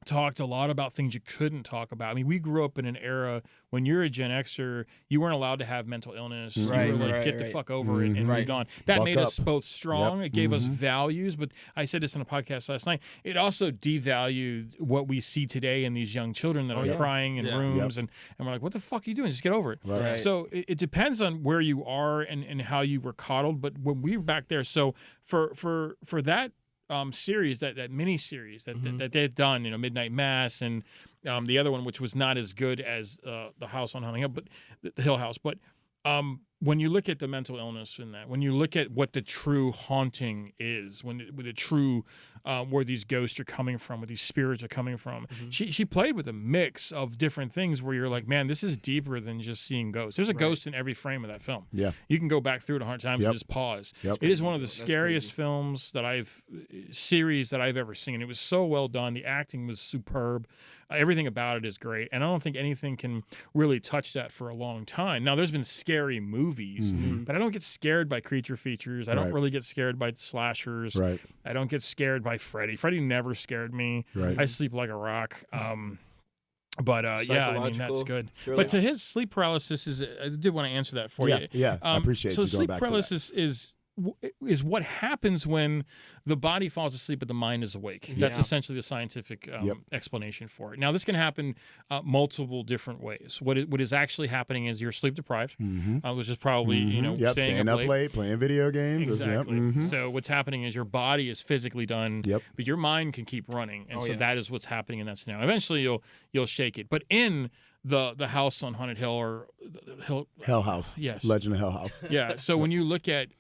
S1: talked a lot about things you couldn't talk about. I mean, we grew up in an era when you're a Gen Xer, you weren't allowed to have mental illness.
S4: Right,
S1: you were like, get the fuck over it and moved on. That made us both strong. It gave us values. But I said this on a podcast last night. It also devalued what we see today in these young children that are crying in rooms. And we're like, what the fuck are you doing? Just get over it.
S2: Right.
S1: So it depends on where you are and how you were coddled. But when we were back there, so for that series, that mini series that they've done, Midnight Mass, and the other one, which was not as good as the House on Haunting Hill, but the Hill House. But when you look at the mental illness in that, when you look at what the true haunting is, with the true where these ghosts are coming from, where these spirits are coming from, she played with a mix of different things where you're like, man, this is deeper than just seeing ghosts. There's a ghost in every frame of that film. Yeah, you can go back through it 100 times and just pause. It is one of the scariest films series that I've ever seen. It was so well done. The acting was superb. Everything about it is great, and I don't think anything can really touch that for a long time. Now, there's been scary movies, but I don't get scared by creature features. I don't really get scared by slashers. Right. I don't get scared by Freddy. Freddy never scared me. Right. I sleep like a rock. But yeah, I mean, that's good. Surely. But to his sleep paralysis I did want to answer that for you.
S2: Yeah, I appreciate you going back to that. So
S1: sleep paralysis is what happens when the body falls asleep but the mind is awake. That's essentially the scientific explanation for it. Now, this can happen multiple different ways. What is actually happening is you're sleep deprived, which is probably staying up late,
S2: playing video games.
S1: Exactly. So what's happening is your body is physically done, but your mind can keep running, and that is what's happening in that scenario. Eventually, you'll shake it, but in the house on Haunted Hill or
S2: Hell House, Legend of Hell House.
S1: Yeah. So when you look at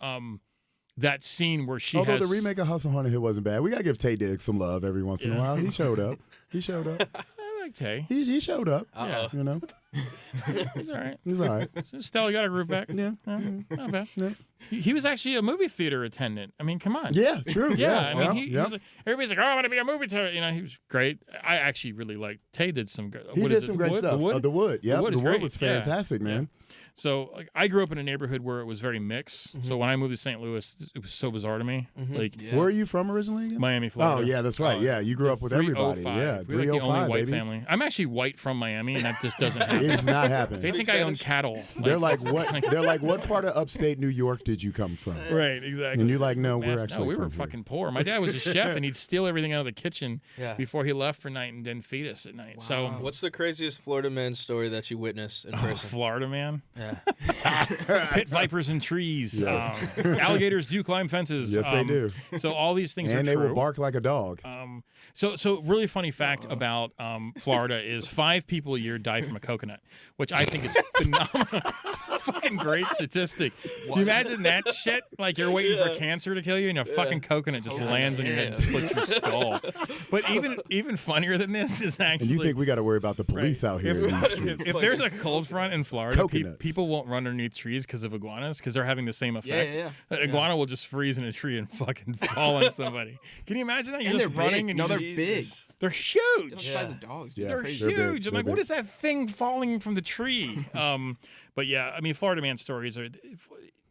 S1: that scene where
S2: Although the remake of House on Haunted Hill wasn't bad. We got to give Tay Diggs some love every once in a while. He showed up.
S1: I like Tay.
S2: He showed up.
S1: Yeah. He's all right.
S2: He's all right.
S1: Stella got a groove back.
S2: Yeah.
S1: Not bad. Yeah. He was actually a movie theater attendant. I mean, come on.
S2: Yeah, true.
S1: I mean, he was like, everybody's like, oh, I want to be a movie theater. He was great. I actually really liked Tay did some good.
S2: He did some great stuff. The Wood. Yeah, The Wood was fantastic, man.
S1: So I grew up in a neighborhood where it was very mixed. So when I moved to St. Louis, it was so bizarre to me.
S2: Where are you from originally again?
S1: Miami, Florida.
S2: Oh, yeah, that's right. Yeah, you grew up with everybody. Yeah,
S1: 305, the only white family. I'm actually white from Miami, and that just doesn't happen.
S2: It's not happening.
S1: They think I own cattle.
S2: They're like, what? They're like, what part of upstate New York did you come from?
S1: Right, exactly.
S2: And you're like, no, we're actually
S1: we were
S2: from
S1: fucking poor. My dad was a chef, and he'd steal everything out of the kitchen before he left for night and then feed us at night. Wow. So,
S3: what's the craziest Florida man story that you witnessed in person?
S1: Florida man?
S3: Yeah.
S1: Pit vipers in trees. Alligators do climb fences.
S2: Yes, they do.
S1: So all these things are
S2: true. And they will bark like a dog.
S1: So really funny fact about Florida is 5 people a year die from a coconut, which I think is phenomenal. Fucking great statistic. Can you imagine that shit? Like you're waiting for cancer to kill you, and a fucking coconut just lands on your head and splits your skull. But even funnier than this is actually.
S2: And you think we got to worry about the police out here in these streets?
S1: If there's a cold front in Florida, people won't run underneath trees because of iguanas, because they're having the same effect. An iguana will just freeze in a tree and fucking fall on somebody. Can you imagine that? You're just running and
S4: they're big.
S1: They're huge.
S4: They're the size of dogs, dude.
S1: They're huge. I'm like, what is that thing falling from the tree? But yeah, I mean, Florida Man stories are.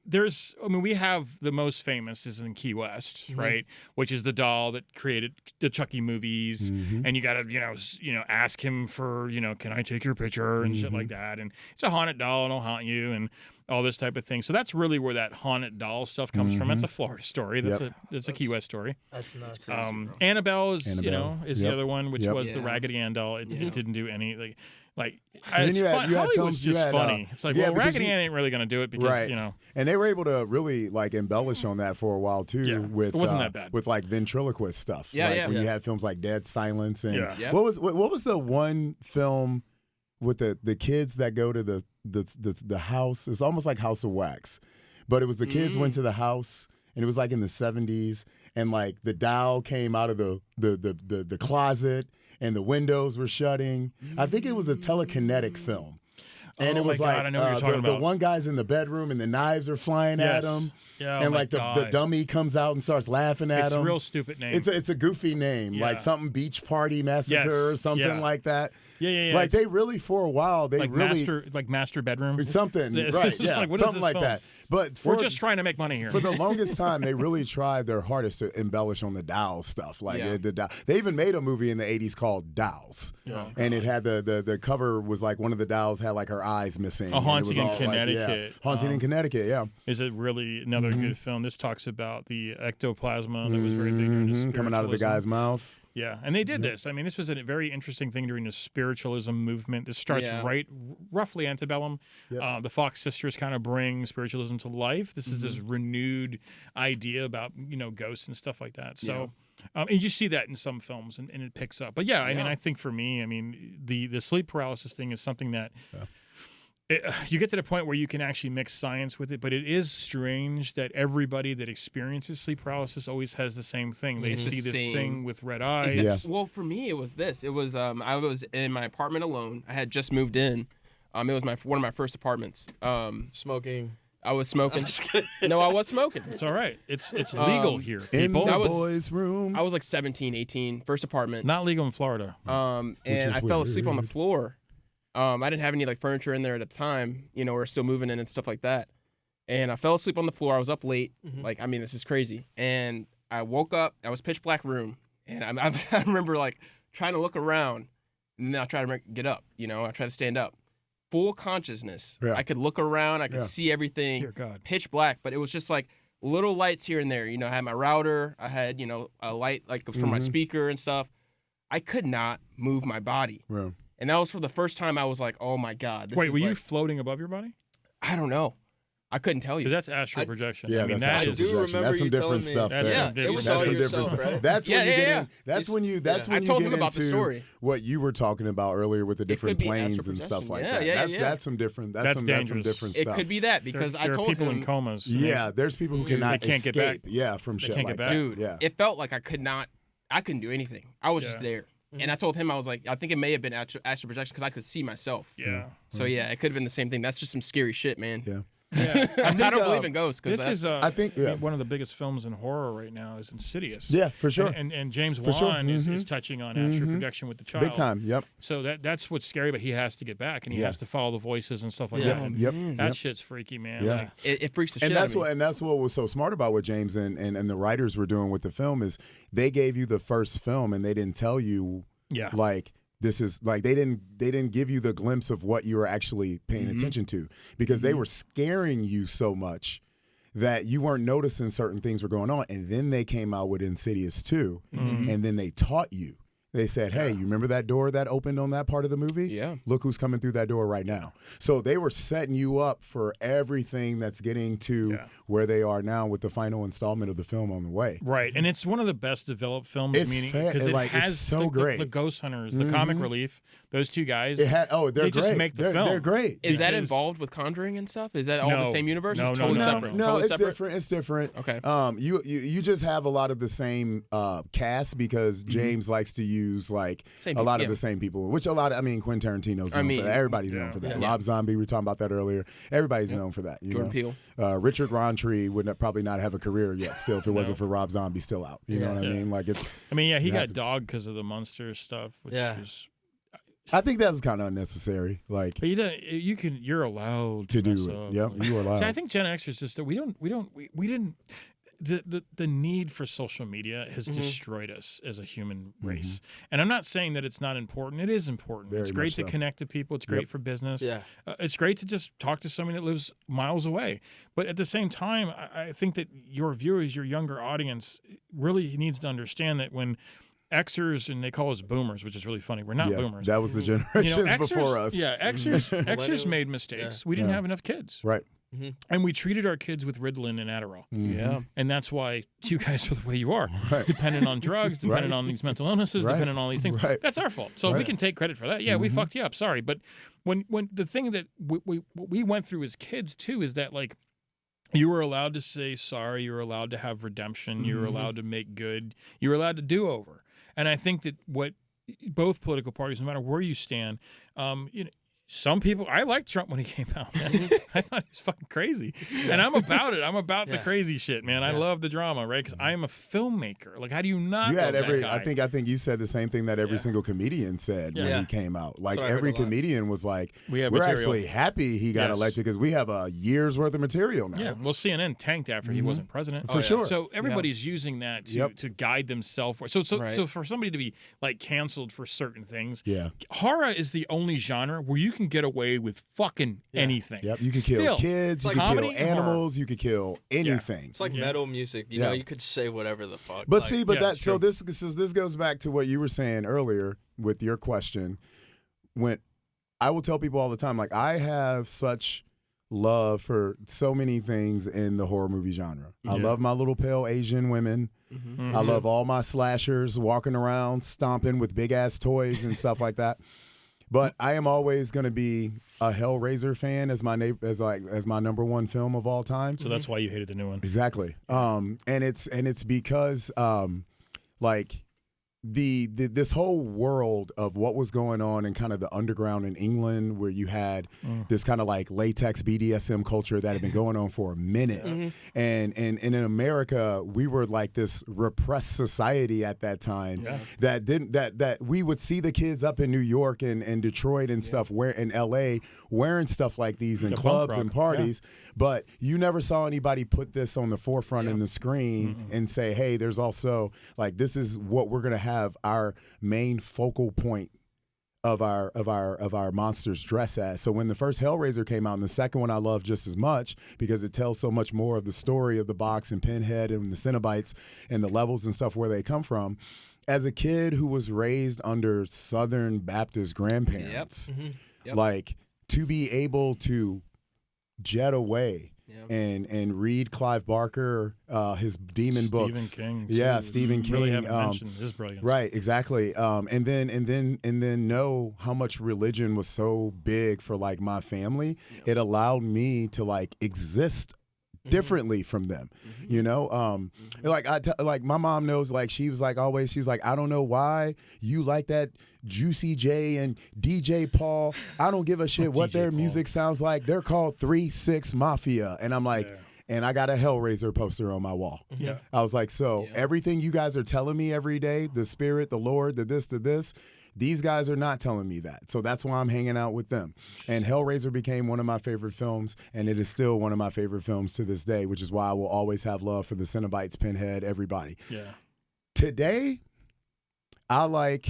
S1: We have the most famous is in Key West, right? Which is the doll that created the Chucky movies, and you gotta, ask him for, can I take your picture and shit like that. And it's a haunted doll and it'll haunt you and all this type of thing. So that's really where that haunted doll stuff comes from. That's a Florida story. That's a Key West story.
S3: That's nuts.
S1: Annabelle is, is the other one, which was the Raggedy Ann doll. It didn't do any Hollywood's just funny. It's like, Raggedy Ann ain't really going to do it because,
S2: And they were able to really, embellish on that for a while, too, with
S1: it wasn't that bad.
S2: With, ventriloquist stuff. When you had films like Dead Silence. And what was the one film with the kids that go to the house? It's almost like House of Wax. But it was the kids went to the house, and it was, in the 70s, and, the doll came out of the closet, and the windows were shutting. I think it was a telekinetic film. And it was
S1: I know what you're talking about.
S2: The one guy's in the bedroom and the knives are flying at him.
S1: Yeah,
S2: and the dummy comes out and starts laughing at him.
S1: It's a real stupid name.
S2: It's a goofy name, like something Beach Party Massacre or something like that.
S1: Yeah.
S2: They really, for a while,
S1: master bedroom.
S2: Something, right? Something like that. But
S1: we're just trying to make money here.
S2: For the longest time, they really tried their hardest to embellish on the doll stuff. They even made a movie in the 80s called Dolls, and it had the cover was one of the dolls had her eyes missing.
S1: A Haunting in Connecticut.
S2: Haunting in Connecticut. Yeah.
S1: Is it really another good film? This talks about the ectoplasma that was very big during
S2: coming out of the guy's mouth.
S1: Yeah, and they did this. I mean, this was a very interesting thing during the spiritualism movement. This starts roughly antebellum. Yep. The Fox sisters kind of bring spiritualism to life. This is this renewed idea about, ghosts and stuff like that. So, and you see that in some films, and it picks up. But yeah, I mean, I think for me, the sleep paralysis thing is something that... you get to the point where you can actually mix science with it, but it is strange that everybody that experiences sleep paralysis always has the same thing. They see this thing with red eyes.
S4: Exactly. Well, for me, it was this. It was I was in my apartment alone. I had just moved in. It was one of my first apartments.
S3: Smoking.
S4: I was smoking. No, I was smoking.
S1: It's all right. It's legal here.
S2: In the boys' room.
S4: I was 17, 18, first apartment.
S1: Not legal in Florida.
S4: And I fell asleep on the floor. I didn't have any furniture in there at the time, we're still moving in and stuff like that. And I fell asleep on the floor. I was up late. This is crazy. And I woke up. I was pitch black room. And I remember trying to look around. And then I tried to get up, I tried to stand up. Full consciousness. Yeah. I could look around. I could see everything.
S1: Dear God.
S4: Pitch black. But it was just little lights here and there. I had my router. I had, a light from my speaker and stuff. I could not move my body.
S2: Yeah.
S4: And that was for the first time I was like, oh, my God.
S1: Wait, were you floating above your body?
S4: I don't know. I couldn't tell you.
S1: Because that's astral projection.
S2: Yeah, that's astral projection. That's some different stuff there.
S3: That's some different stuff.
S2: Right? That's when you get in. That's when you get into what you were talking about earlier with the different planes and stuff like that. That's some different. That's some different stuff.
S4: It could be that because I told him.
S1: There are people in comas.
S2: Yeah, there's people who cannot
S1: escape. Get back.
S2: Yeah, from shit like that.
S4: Dude, it felt like I couldn't do anything. I was just there. And I told him, I was like, I think it may have been astral projection because I could see myself.
S1: Yeah.
S4: So, it could have been the same thing. That's just some scary shit, man.
S2: Yeah.
S4: I don't believe in ghosts.
S1: This is, I think, one of the biggest films in horror right now is Insidious.
S2: Yeah, for sure.
S1: And James Wan is touching on astral projection with the child.
S2: Big time, yep.
S1: So that's what's scary, but he has to get back, and he has to follow the voices and stuff like that. And that shit's freaky, man.
S2: Yeah.
S4: It freaks the shit out of me.
S2: And that's what was so smart about what James and the writers were doing with the film is they gave you the first film, and they didn't tell you, this is they didn't give you the glimpse of what you were actually paying attention to because they were scaring you so much that you weren't noticing certain things were going on. And then they came out with Insidious 2, and then they taught you. They said, hey, you remember that door that opened on that part of the movie?
S4: Yeah.
S2: Look who's coming through that door right now. So they were setting you up for everything that's getting to where they are now with the final installment of the film on the way.
S1: Right. And it's one of the best developed films, meaning because it has
S2: it's so great.
S1: The Ghost Hunters, the comic relief, those two guys.
S2: They're
S1: they
S2: great.
S1: Just make the film.
S2: They're great.
S4: Is that involved with Conjuring and stuff? Is that all the same universe?
S1: No,
S4: totally separate.
S2: No,
S4: totally
S2: it's
S4: separate?
S2: different. It's different.
S4: Okay.
S2: You just have a lot of the same cast because James likes to use like a lot of the same people, which Quentin Tarantino's known for that. Everybody's known for that. Rob Zombie, we were talking about that earlier. Everybody's known for that.
S4: Jordan Peele.
S2: Richard Roundtree would probably not have a career yet still if it wasn't for Rob Zombie still out. You know what I mean? Like it's.
S1: He got dogged because of the Munster stuff, which is.
S2: I think that's kind of unnecessary. Like,
S1: but you're allowed
S2: to do it. Yep, you are allowed.
S1: See, I think Gen X is just that we didn't. The need for social media has destroyed us as a human race. And I'm not saying that it's not important. It is important. It's great to connect to people. It's great for business. Yeah. It's great to just talk to somebody that lives miles away. But at the same time, I think that your viewers, your younger audience, really needs to understand that when Xers, and they call us boomers, which is really funny. We're not boomers.
S2: That was the generations before us.
S1: Yeah, Xers made mistakes. We didn't have enough kids.
S2: Right.
S1: And we treated our kids with Ritalin and Adderall.
S4: Yeah.
S1: And that's why you guys are the way you are. Dependent on drugs, dependent on these mental illnesses, dependent on all these things. That's our fault. So we can take credit for that. Yeah, we fucked you up. Sorry. But when the thing that we went through as kids, too, is that, like, you were allowed to say sorry. You were allowed to have redemption. You were allowed to make good. You were allowed to do over. And I think that what both political parties, no matter where you stand, some people, I liked Trump when he came out, man. I thought he was fucking crazy. And I'm about it. I'm about the crazy shit, man. I love the drama, right? Because I am a filmmaker. Like, how do you not love that guy?
S2: I think you said the same thing that every single comedian said when he came out. Like, every comedian was like, we're actually happy he got elected because we have a year's worth of material now.
S1: Yeah, well, CNN tanked after he wasn't president.
S2: For sure.
S1: So everybody's using that to guide themselves. So for somebody to be, like, canceled for certain things, horror is the only genre where you can get away with fucking anything.
S2: Yep, you can kill kids, you can kill animals, you can kill anything.
S3: It's like metal music, you know, you could say whatever the fuck.
S2: But this goes back to what you were saying earlier with your question. When I will tell people all the time, like, I have such love for so many things in the horror movie genre. I love my little pale Asian women. I love all my slashers walking around stomping with big ass toys and stuff like that. But I am always going to be a Hellraiser fan as my number one film of all time.
S1: So that's why you hated the new one.
S2: Exactly. And it's because like this whole world of what was going on in kind of the underground in England, where you had this kind of like latex BDSM culture that had been going on for a minute. And in America, we were like this repressed society at that time that we would see the kids up in New York and Detroit and stuff, in LA wearing stuff like these in clubs and parties. But you never saw anybody put this on the forefront in the screen and say, hey, there's also, like, this is what we're going to have our main focal point of our monsters dress as. So when the first Hellraiser came out, and the second one I love just as much because it tells so much more of the story of the box and Pinhead and the Cenobites and the levels and stuff where they come from. As a kid who was raised under Southern Baptist grandparents, like, to be able to jet away and read Clive Barker, his demon books.
S1: Stephen King.
S2: Stephen King.
S1: Really haven't mentioned his brilliance.
S2: Right, exactly. And then know how much religion was so big for, like, my family. It allowed me to, like, exist differently from them, you know. Like my mom knows. Like, she was like, I don't know why you like that Juicy J and DJ Paul. I don't give a shit what their music sounds like. They're called 3-6 Mafia, and I'm like. And I got a Hellraiser poster on my wall. I was like, everything you guys are telling me every day, the spirit, the Lord, the this, these guys are not telling me that. So that's why I'm hanging out with them. And Hellraiser became one of my favorite films, and it is still one of my favorite films to this day, which is why I will always have love for the Cenobites, Pinhead, everybody. Today, I like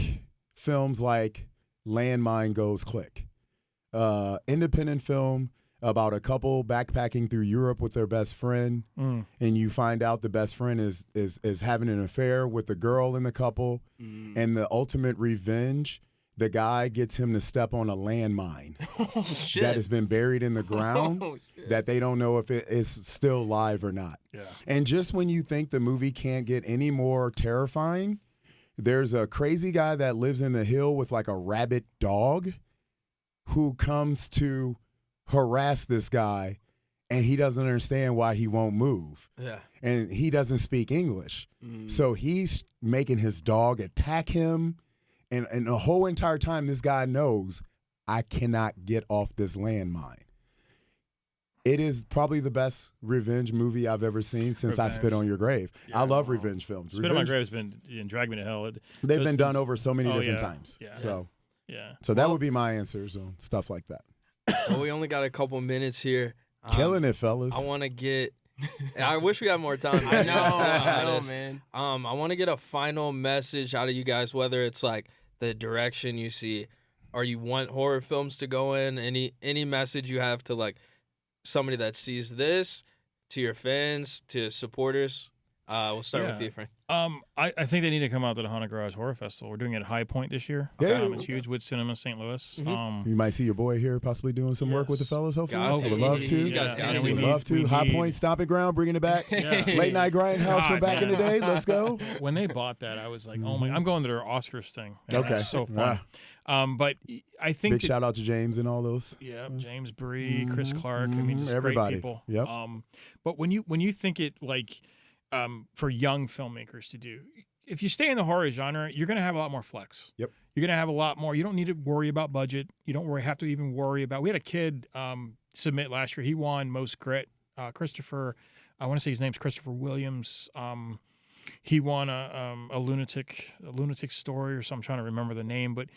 S2: films like Landmine Goes Click. Independent film. about a couple backpacking through Europe with their best friend, and you find out the best friend is having an affair with the girl in the couple, and the ultimate revenge, the guy gets him to step on a landmine that has been buried in the ground that they don't know if it is still live or not.
S1: Yeah.
S2: And just when you think the movie can't get any more terrifying, there's a crazy guy that lives in the hill with like a rabid dog who comes to harass this guy, and he doesn't understand why he won't move.
S3: Yeah.
S2: And he doesn't speak English. So he's making his dog attack him. And the whole entire time, this guy knows, I cannot get off this landmine. It is probably the best revenge movie I've ever seen since I Spit on Your Grave. Yeah, I love revenge films.
S1: Spit on My Grave has been Drag Me to Hell.
S2: They've been done over so many different times.
S1: Yeah.
S2: So that would be my answers on stuff like that.
S3: Well, we only got a couple minutes here.
S2: Killing it, fellas.
S3: I want to get. I wish we had more time.
S4: I know, man.
S3: I want to get a final message out of you guys, whether it's like the direction you see, or you want horror films to go in. Any message you have to like somebody that sees this, to your fans, to supporters. We'll start with you, Frank.
S1: I think they need to come out to the Haunted Garage Horror Festival. We're doing it at High Point this year.
S2: Yeah.
S1: It's huge. Wood Cinema, St. Louis.
S2: You might see your boy here possibly doing some work with the fellas, hopefully. Would love to.
S3: You guys got to.
S2: Would love to. High Point, Stomping Ground, bringing it back. Late Night Grindhouse from back in the day. Let's go.
S1: When they bought that, I was like, oh my, I'm going to their Oscars thing.
S2: Okay.
S1: It was so fun. But I think
S2: big shout out to James and all those.
S1: Yeah, James Bree, Chris Clark. I mean, just
S2: everybody.
S1: Great people.
S2: Yep.
S1: But when you think it like for young filmmakers to do, if you stay in the horror genre, you're going to have a lot more flex.
S2: Yep.
S1: You're going to have a lot more. You don't need to worry about budget. You don't have to even worry about. We had a kid submit last year. He won Most Grit. Christopher, I want to say his name's Christopher Williams. He won a lunatic story or something. I'm trying to remember the name, but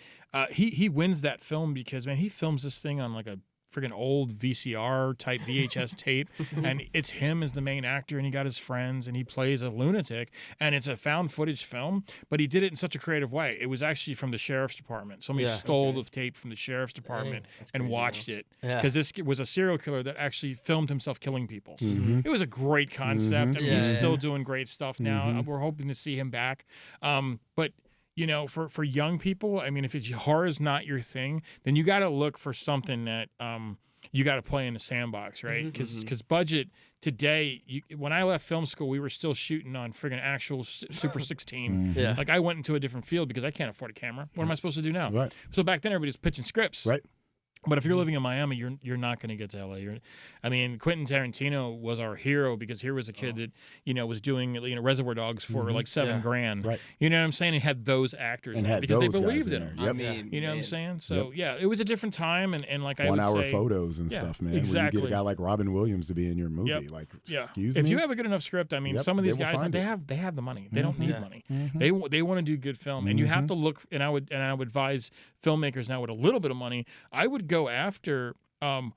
S1: he wins that film because man, he films this thing on like a friggin' old VCR type VHS tape, and it's him as the main actor, and he got his friends, and he plays a lunatic, and it's a found footage film, but he did it in such a creative way. It was actually from the sheriff's department. Somebody stole the tape from the sheriff's department and watched it, because this was a serial killer that actually filmed himself killing people. It was a great concept. I mean, he's still doing great stuff now. We're hoping to see him back. But you know, for young people, I mean, if horror is not your thing, then you got to look for something that you got to play in the sandbox, right? Because budget today, when I left film school, we were still shooting on friggin' actual Super 16. Like I went into a different field because I can't afford a camera. What am I supposed to do now?
S2: Right.
S1: So back then, everybody was pitching scripts.
S2: Right.
S1: But if you're living in Miami, you're not going to get to LA. I mean, Quentin Tarantino was our hero because here was a kid that was doing Reservoir Dogs for like $7,000.
S2: Right.
S1: You know what I'm saying? And had those actors
S2: and
S1: in because they believed in him.
S2: Yep.
S1: I mean, you know what I'm saying? So it was a different time, and like I would say,
S2: 1 hour photos and stuff, man.
S1: Exactly.
S2: When you get a guy like Robin Williams to be in your movie, like excuse me.
S1: If you have a good enough script, I mean, some of these guys they have the money. They don't need money. They want to do good film, and you have to look. And I would advise filmmakers now with a little bit of money. I would go after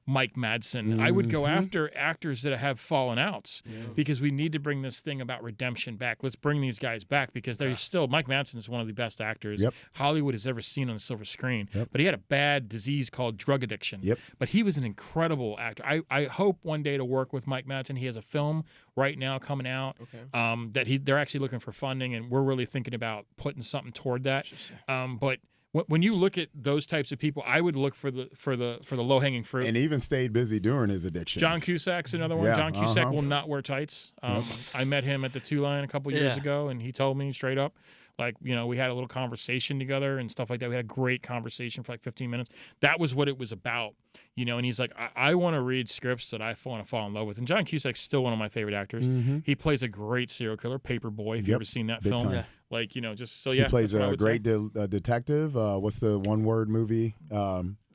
S1: Mike Madsen. I would go after actors that have fallen outs because we need to bring this thing about redemption back. Let's bring these guys back because they're still. Mike Madsen is one of the best actors Hollywood has ever seen on the silver screen. But he had a bad disease called drug addiction. But he was an incredible actor. I hope one day to work with Mike Madsen. He has a film right now coming out that they're actually looking for funding, and we're really thinking about putting something toward that. But when you look at those types of people, I would look for the low hanging fruit.
S2: And even stayed busy during his addictions.
S1: John Cusack's another one. John Cusack will not wear tights. I met him at the Two Line a couple years ago, and he told me straight up, like, we had a little conversation together and stuff like that. We had a great conversation for like 15 minutes. That was what it was about, and he's like, I want to read scripts that I want to fall in love with. And John Cusack's still one of my favorite actors. He plays a great serial killer, Paperboy, if you've ever seen that film. Like, just so
S2: he plays a great detective. What's the one-word movie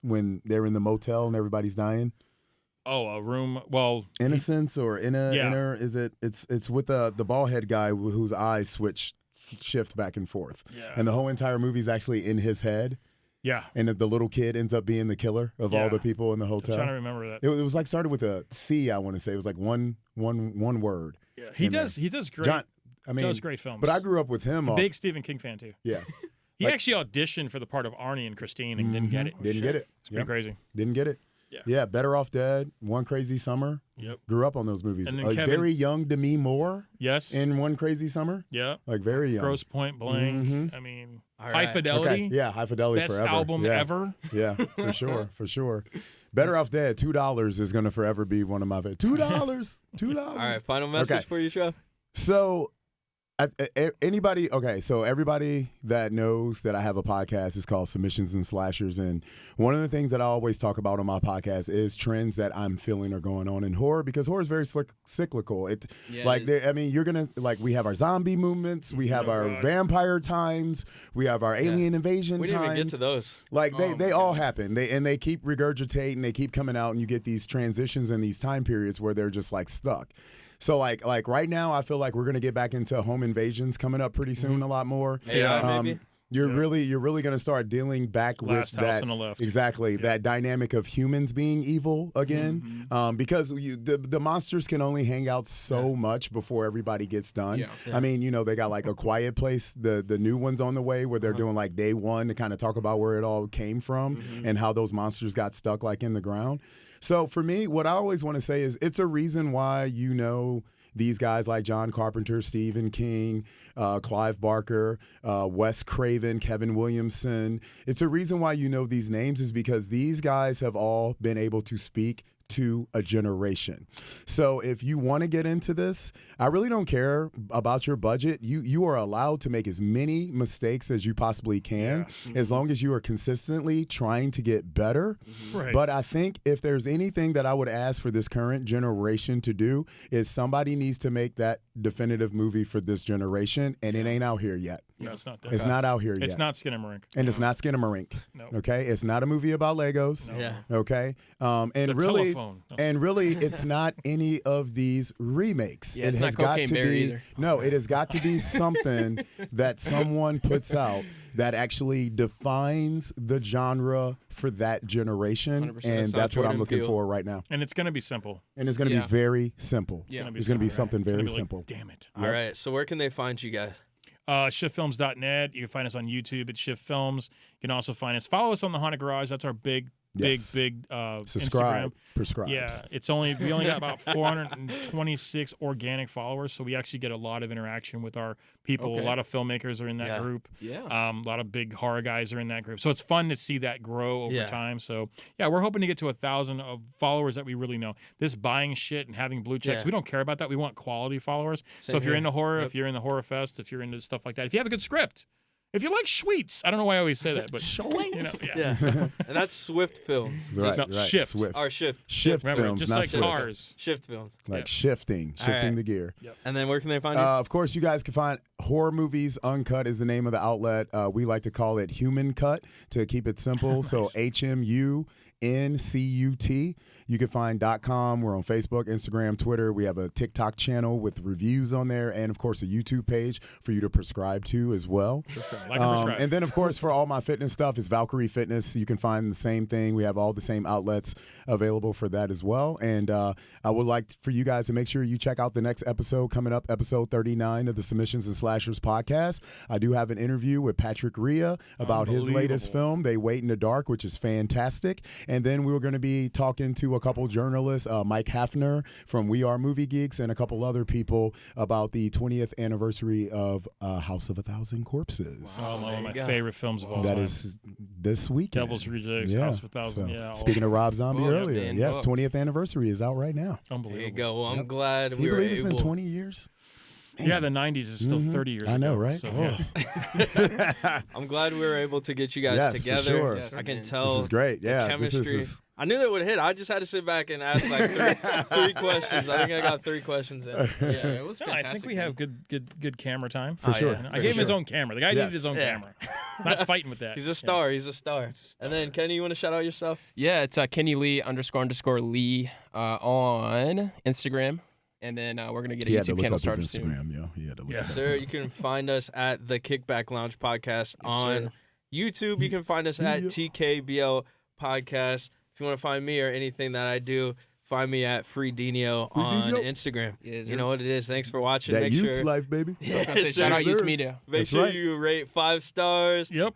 S2: when they're in the motel and everybody's dying?
S1: Oh, a room. Well,
S2: Innocence or Inner? Is it? It's with the bald head guy whose eyes shift back and forth. And the whole entire movie is actually in his head. And the little kid ends up being the killer of all the people in the hotel.
S1: I'm trying to remember that.
S2: It was like started with a C, I want to say. It was like one word.
S1: Yeah, he does great. Does great films.
S2: But I grew up with him.
S1: Big Stephen King fan too.
S2: Yeah.
S1: He actually auditioned for the part of Arnie and Christine and didn't get it.
S2: Didn't get it.
S1: It's pretty crazy.
S2: Didn't get it. Yeah, Better Off Dead, One Crazy Summer.
S1: Yep.
S2: Grew up on those movies.
S1: And then
S2: Like very young Demi Moore.
S1: Yes.
S2: In One Crazy Summer.
S1: Yeah.
S2: Like very young.
S1: Grosse Point Blank.
S2: Mm-hmm.
S1: I mean,
S3: All
S1: High
S3: right.
S1: Fidelity.
S2: Okay. Yeah, High Fidelity
S1: Best
S2: forever.
S1: album ever.
S2: Yeah, for sure, for sure. Better Off Dead, $2 is gonna forever be one of my favorites. $2.
S3: All right, final message for you, Trev.
S2: So, so everybody that knows that I have a podcast is called Submissions and Slashers, and one of the things that I always talk about on my podcast is trends that I'm feeling are going on in horror, because horror is very cyclical. You're gonna we have our zombie movements, we have our vampire times, we have our alien invasion times.
S3: We didn't even get to those.
S2: They all happen. They keep regurgitating, they keep coming out, and you get these transitions in these time periods where they're just stuck. So like right now, I feel like we're gonna get back into home invasions coming up pretty soon, a lot more.
S3: Yeah, maybe.
S2: You're really gonna start dealing back
S1: Last
S2: with
S1: house
S2: that
S1: on the left.
S2: exactly that dynamic of humans being evil again, because the monsters can only hang out so much before everybody gets done.
S4: Yeah.
S2: I mean, they got A Quiet Place, the new one's on the way where they're doing day one to kind of talk about where it all came from and how those monsters got stuck in the ground. So for me, what I always want to say is it's a reason why these guys like John Carpenter, Stephen King, Clive Barker, Wes Craven, Kevin Williamson. It's a reason why these names is because these guys have all been able to speak to a generation. So if you want to get into this, I really don't care about your budget. You are allowed to make as many mistakes as you possibly can, as long as you are consistently trying to get better.
S1: Right.
S2: But I think if there's anything that I would ask for this current generation to do, is somebody needs to make that definitive movie for this generation, and it ain't out here yet.
S1: No, it's not.
S2: It's not out here yet.
S1: It's not Skinamarink.
S2: And it's not Skinamarink.
S1: No.
S2: Okay? It's not a movie about Legos.
S1: No.
S3: Yeah.
S2: Okay? And
S1: The
S2: really
S1: telephone. No.
S2: and really it's not any of these remakes.
S4: Yeah,
S2: it
S4: it's
S2: has
S4: not
S2: got
S4: Cocaine
S2: to
S4: Bear
S2: be
S4: either.
S2: No, it has got to be something that someone puts out that actually defines the genre for that generation,
S4: 100%.
S2: and that's what I'm
S3: Jordan
S2: looking
S3: Peele.
S2: for right now.
S1: And it's going to be simple.
S2: And it's going to be very simple.
S4: Yeah.
S2: It's going to be something
S1: It's gonna
S2: very
S1: be
S2: simple.
S1: Damn it.
S3: All right, so where can they find you guys?
S1: Shiftfilms.net. You can find us on YouTube at Shift Films. You can also find us. Follow us on the Haunted Garage. That's our big
S2: Subscribe,
S1: Instagram.
S2: prescribe.
S1: Yeah, we only got about 426 organic followers, so we actually get a lot of interaction with our people.
S4: Okay.
S1: A lot of filmmakers are in that group.
S4: Yeah.
S1: A lot of big horror guys are in that group. So it's fun to see that grow over
S3: Yeah.
S1: time. So yeah, we're hoping to get to 1,000 of followers that we really know. This buying shit and having blue checks, we don't care about that. We want quality followers.
S3: Same
S1: so if you're
S3: here.
S1: into horror, if you're in the Horror Fest, if you're into stuff like that, if you have a good script, if you like Schweets, I don't know why I always say that, but
S3: Yeah. And that's Swift Films.
S2: Right,
S1: No,
S2: right.
S1: Shift.
S2: Swift.
S3: Our Shift.
S2: Shift
S1: Remember,
S2: films,
S1: just
S2: not
S1: like
S2: Swift.
S1: cars.
S3: Shift Films.
S2: Like
S1: Yep.
S2: shifting
S3: right.
S2: the gear.
S3: And then where can they find you?
S2: Of course, you guys can find Horror Movies Uncut is the name of the outlet. We like to call it Human Cut to keep it simple. So HMUNCUT. You can find .com. We're on Facebook, Instagram, Twitter. We have a TikTok channel with reviews on there, and of course a YouTube page for you to prescribe to as well.
S1: Like and prescribe.
S2: And then of course for all my fitness stuff is Valkyrie Fitness. You can find the same thing. We have all the same outlets available for that as well. And I would like for you guys to make sure you check out the next episode coming up, episode 39 of the Submissions and Slashers podcast. I do have an interview with Patrick Rhea about his latest film, They Wait in the Dark, which is fantastic. And then we were going to be talking to a couple journalists, Mike Hafner from We Are Movie Geeks, and a couple other people about the 20th anniversary of House of a Thousand Corpses.
S1: Oh, one of my favorite films of all
S2: That
S1: time.
S2: is this weekend.
S1: Devil's Rejects, House of a Thousand.
S2: So, speaking of Rob Zombie earlier, yes, 20th anniversary is out right now.
S1: Unbelievable.
S3: There you go. Well, I'm glad
S2: Can
S3: we
S2: you
S3: were
S2: believe it's
S3: able.
S2: been 20 years?
S1: Yeah, the 90s is still 30 years ago.
S2: I know, right?
S1: So,
S2: Oh.
S1: yeah.
S3: I'm glad we were able to get you guys
S2: Yes, for
S3: together.
S2: sure.
S4: Yes,
S3: I can
S4: man.
S3: tell.
S2: This is great.
S3: the
S2: Yeah,
S3: chemistry.
S2: this is
S3: I knew that would hit. I just had to sit back and ask like three questions. I think I got 3 questions in.
S4: Yeah, it was
S1: No,
S4: fantastic.
S1: I think we have good camera time.
S2: For sure.
S1: Yeah. I
S2: For
S1: gave him his
S2: sure.
S1: own camera. The guy needed his own
S3: Yeah.
S1: camera. Not fighting with that.
S3: He's a star. He's a star. And then Kenny, you want to shout out yourself?
S4: Yeah, it's Kenny Lee __Lee on Instagram. And then we're going to get a
S2: he had to
S4: YouTube
S2: look
S4: channel
S2: up his
S4: started soon.
S2: Instagram, yo. He had to look
S1: Yes,
S2: it up.
S3: Sir, you can find us at the Kickback Lounge Podcast on YouTube. You can find us at TKBL Podcast. If you want to find me or anything that I do, find me at FreeDinio on Instagram.
S4: Yes,
S3: You
S4: sir.
S3: know what it is. Thanks for watching.
S2: That
S3: Make
S2: youth's
S3: sure,
S2: life, baby.
S4: I was gonna say,
S3: Yes,
S4: shout out
S3: sir.
S4: Youth Media.
S3: Make
S2: That's
S3: sure
S2: right.
S3: you rate 5 stars.
S1: Yep.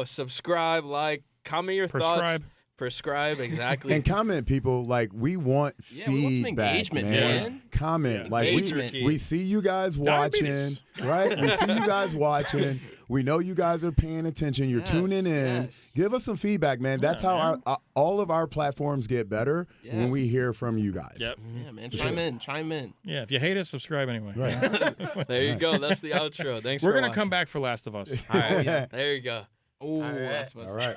S3: Subscribe, like, comment your thoughts.
S1: Prescribe.
S3: prescribe exactly.
S2: And comment, people. Like, we want feedback,
S4: we want some engagement, man.
S2: Comment. Like, we see you guys watching, right? We see you guys watching. We know you guys are paying attention. You're tuning in. Give us some feedback, man. That's how all of our platforms get better when we hear from you guys.
S4: Yep. Yeah, man. Chime in.
S1: Yeah, if you hate us, subscribe anyway.
S2: Right.
S3: There you go. That's the outro. Thanks
S1: We're
S3: for
S1: going to come back for Last of Us.
S3: All right. There you go.
S4: Oh, Last of Us.
S2: All right.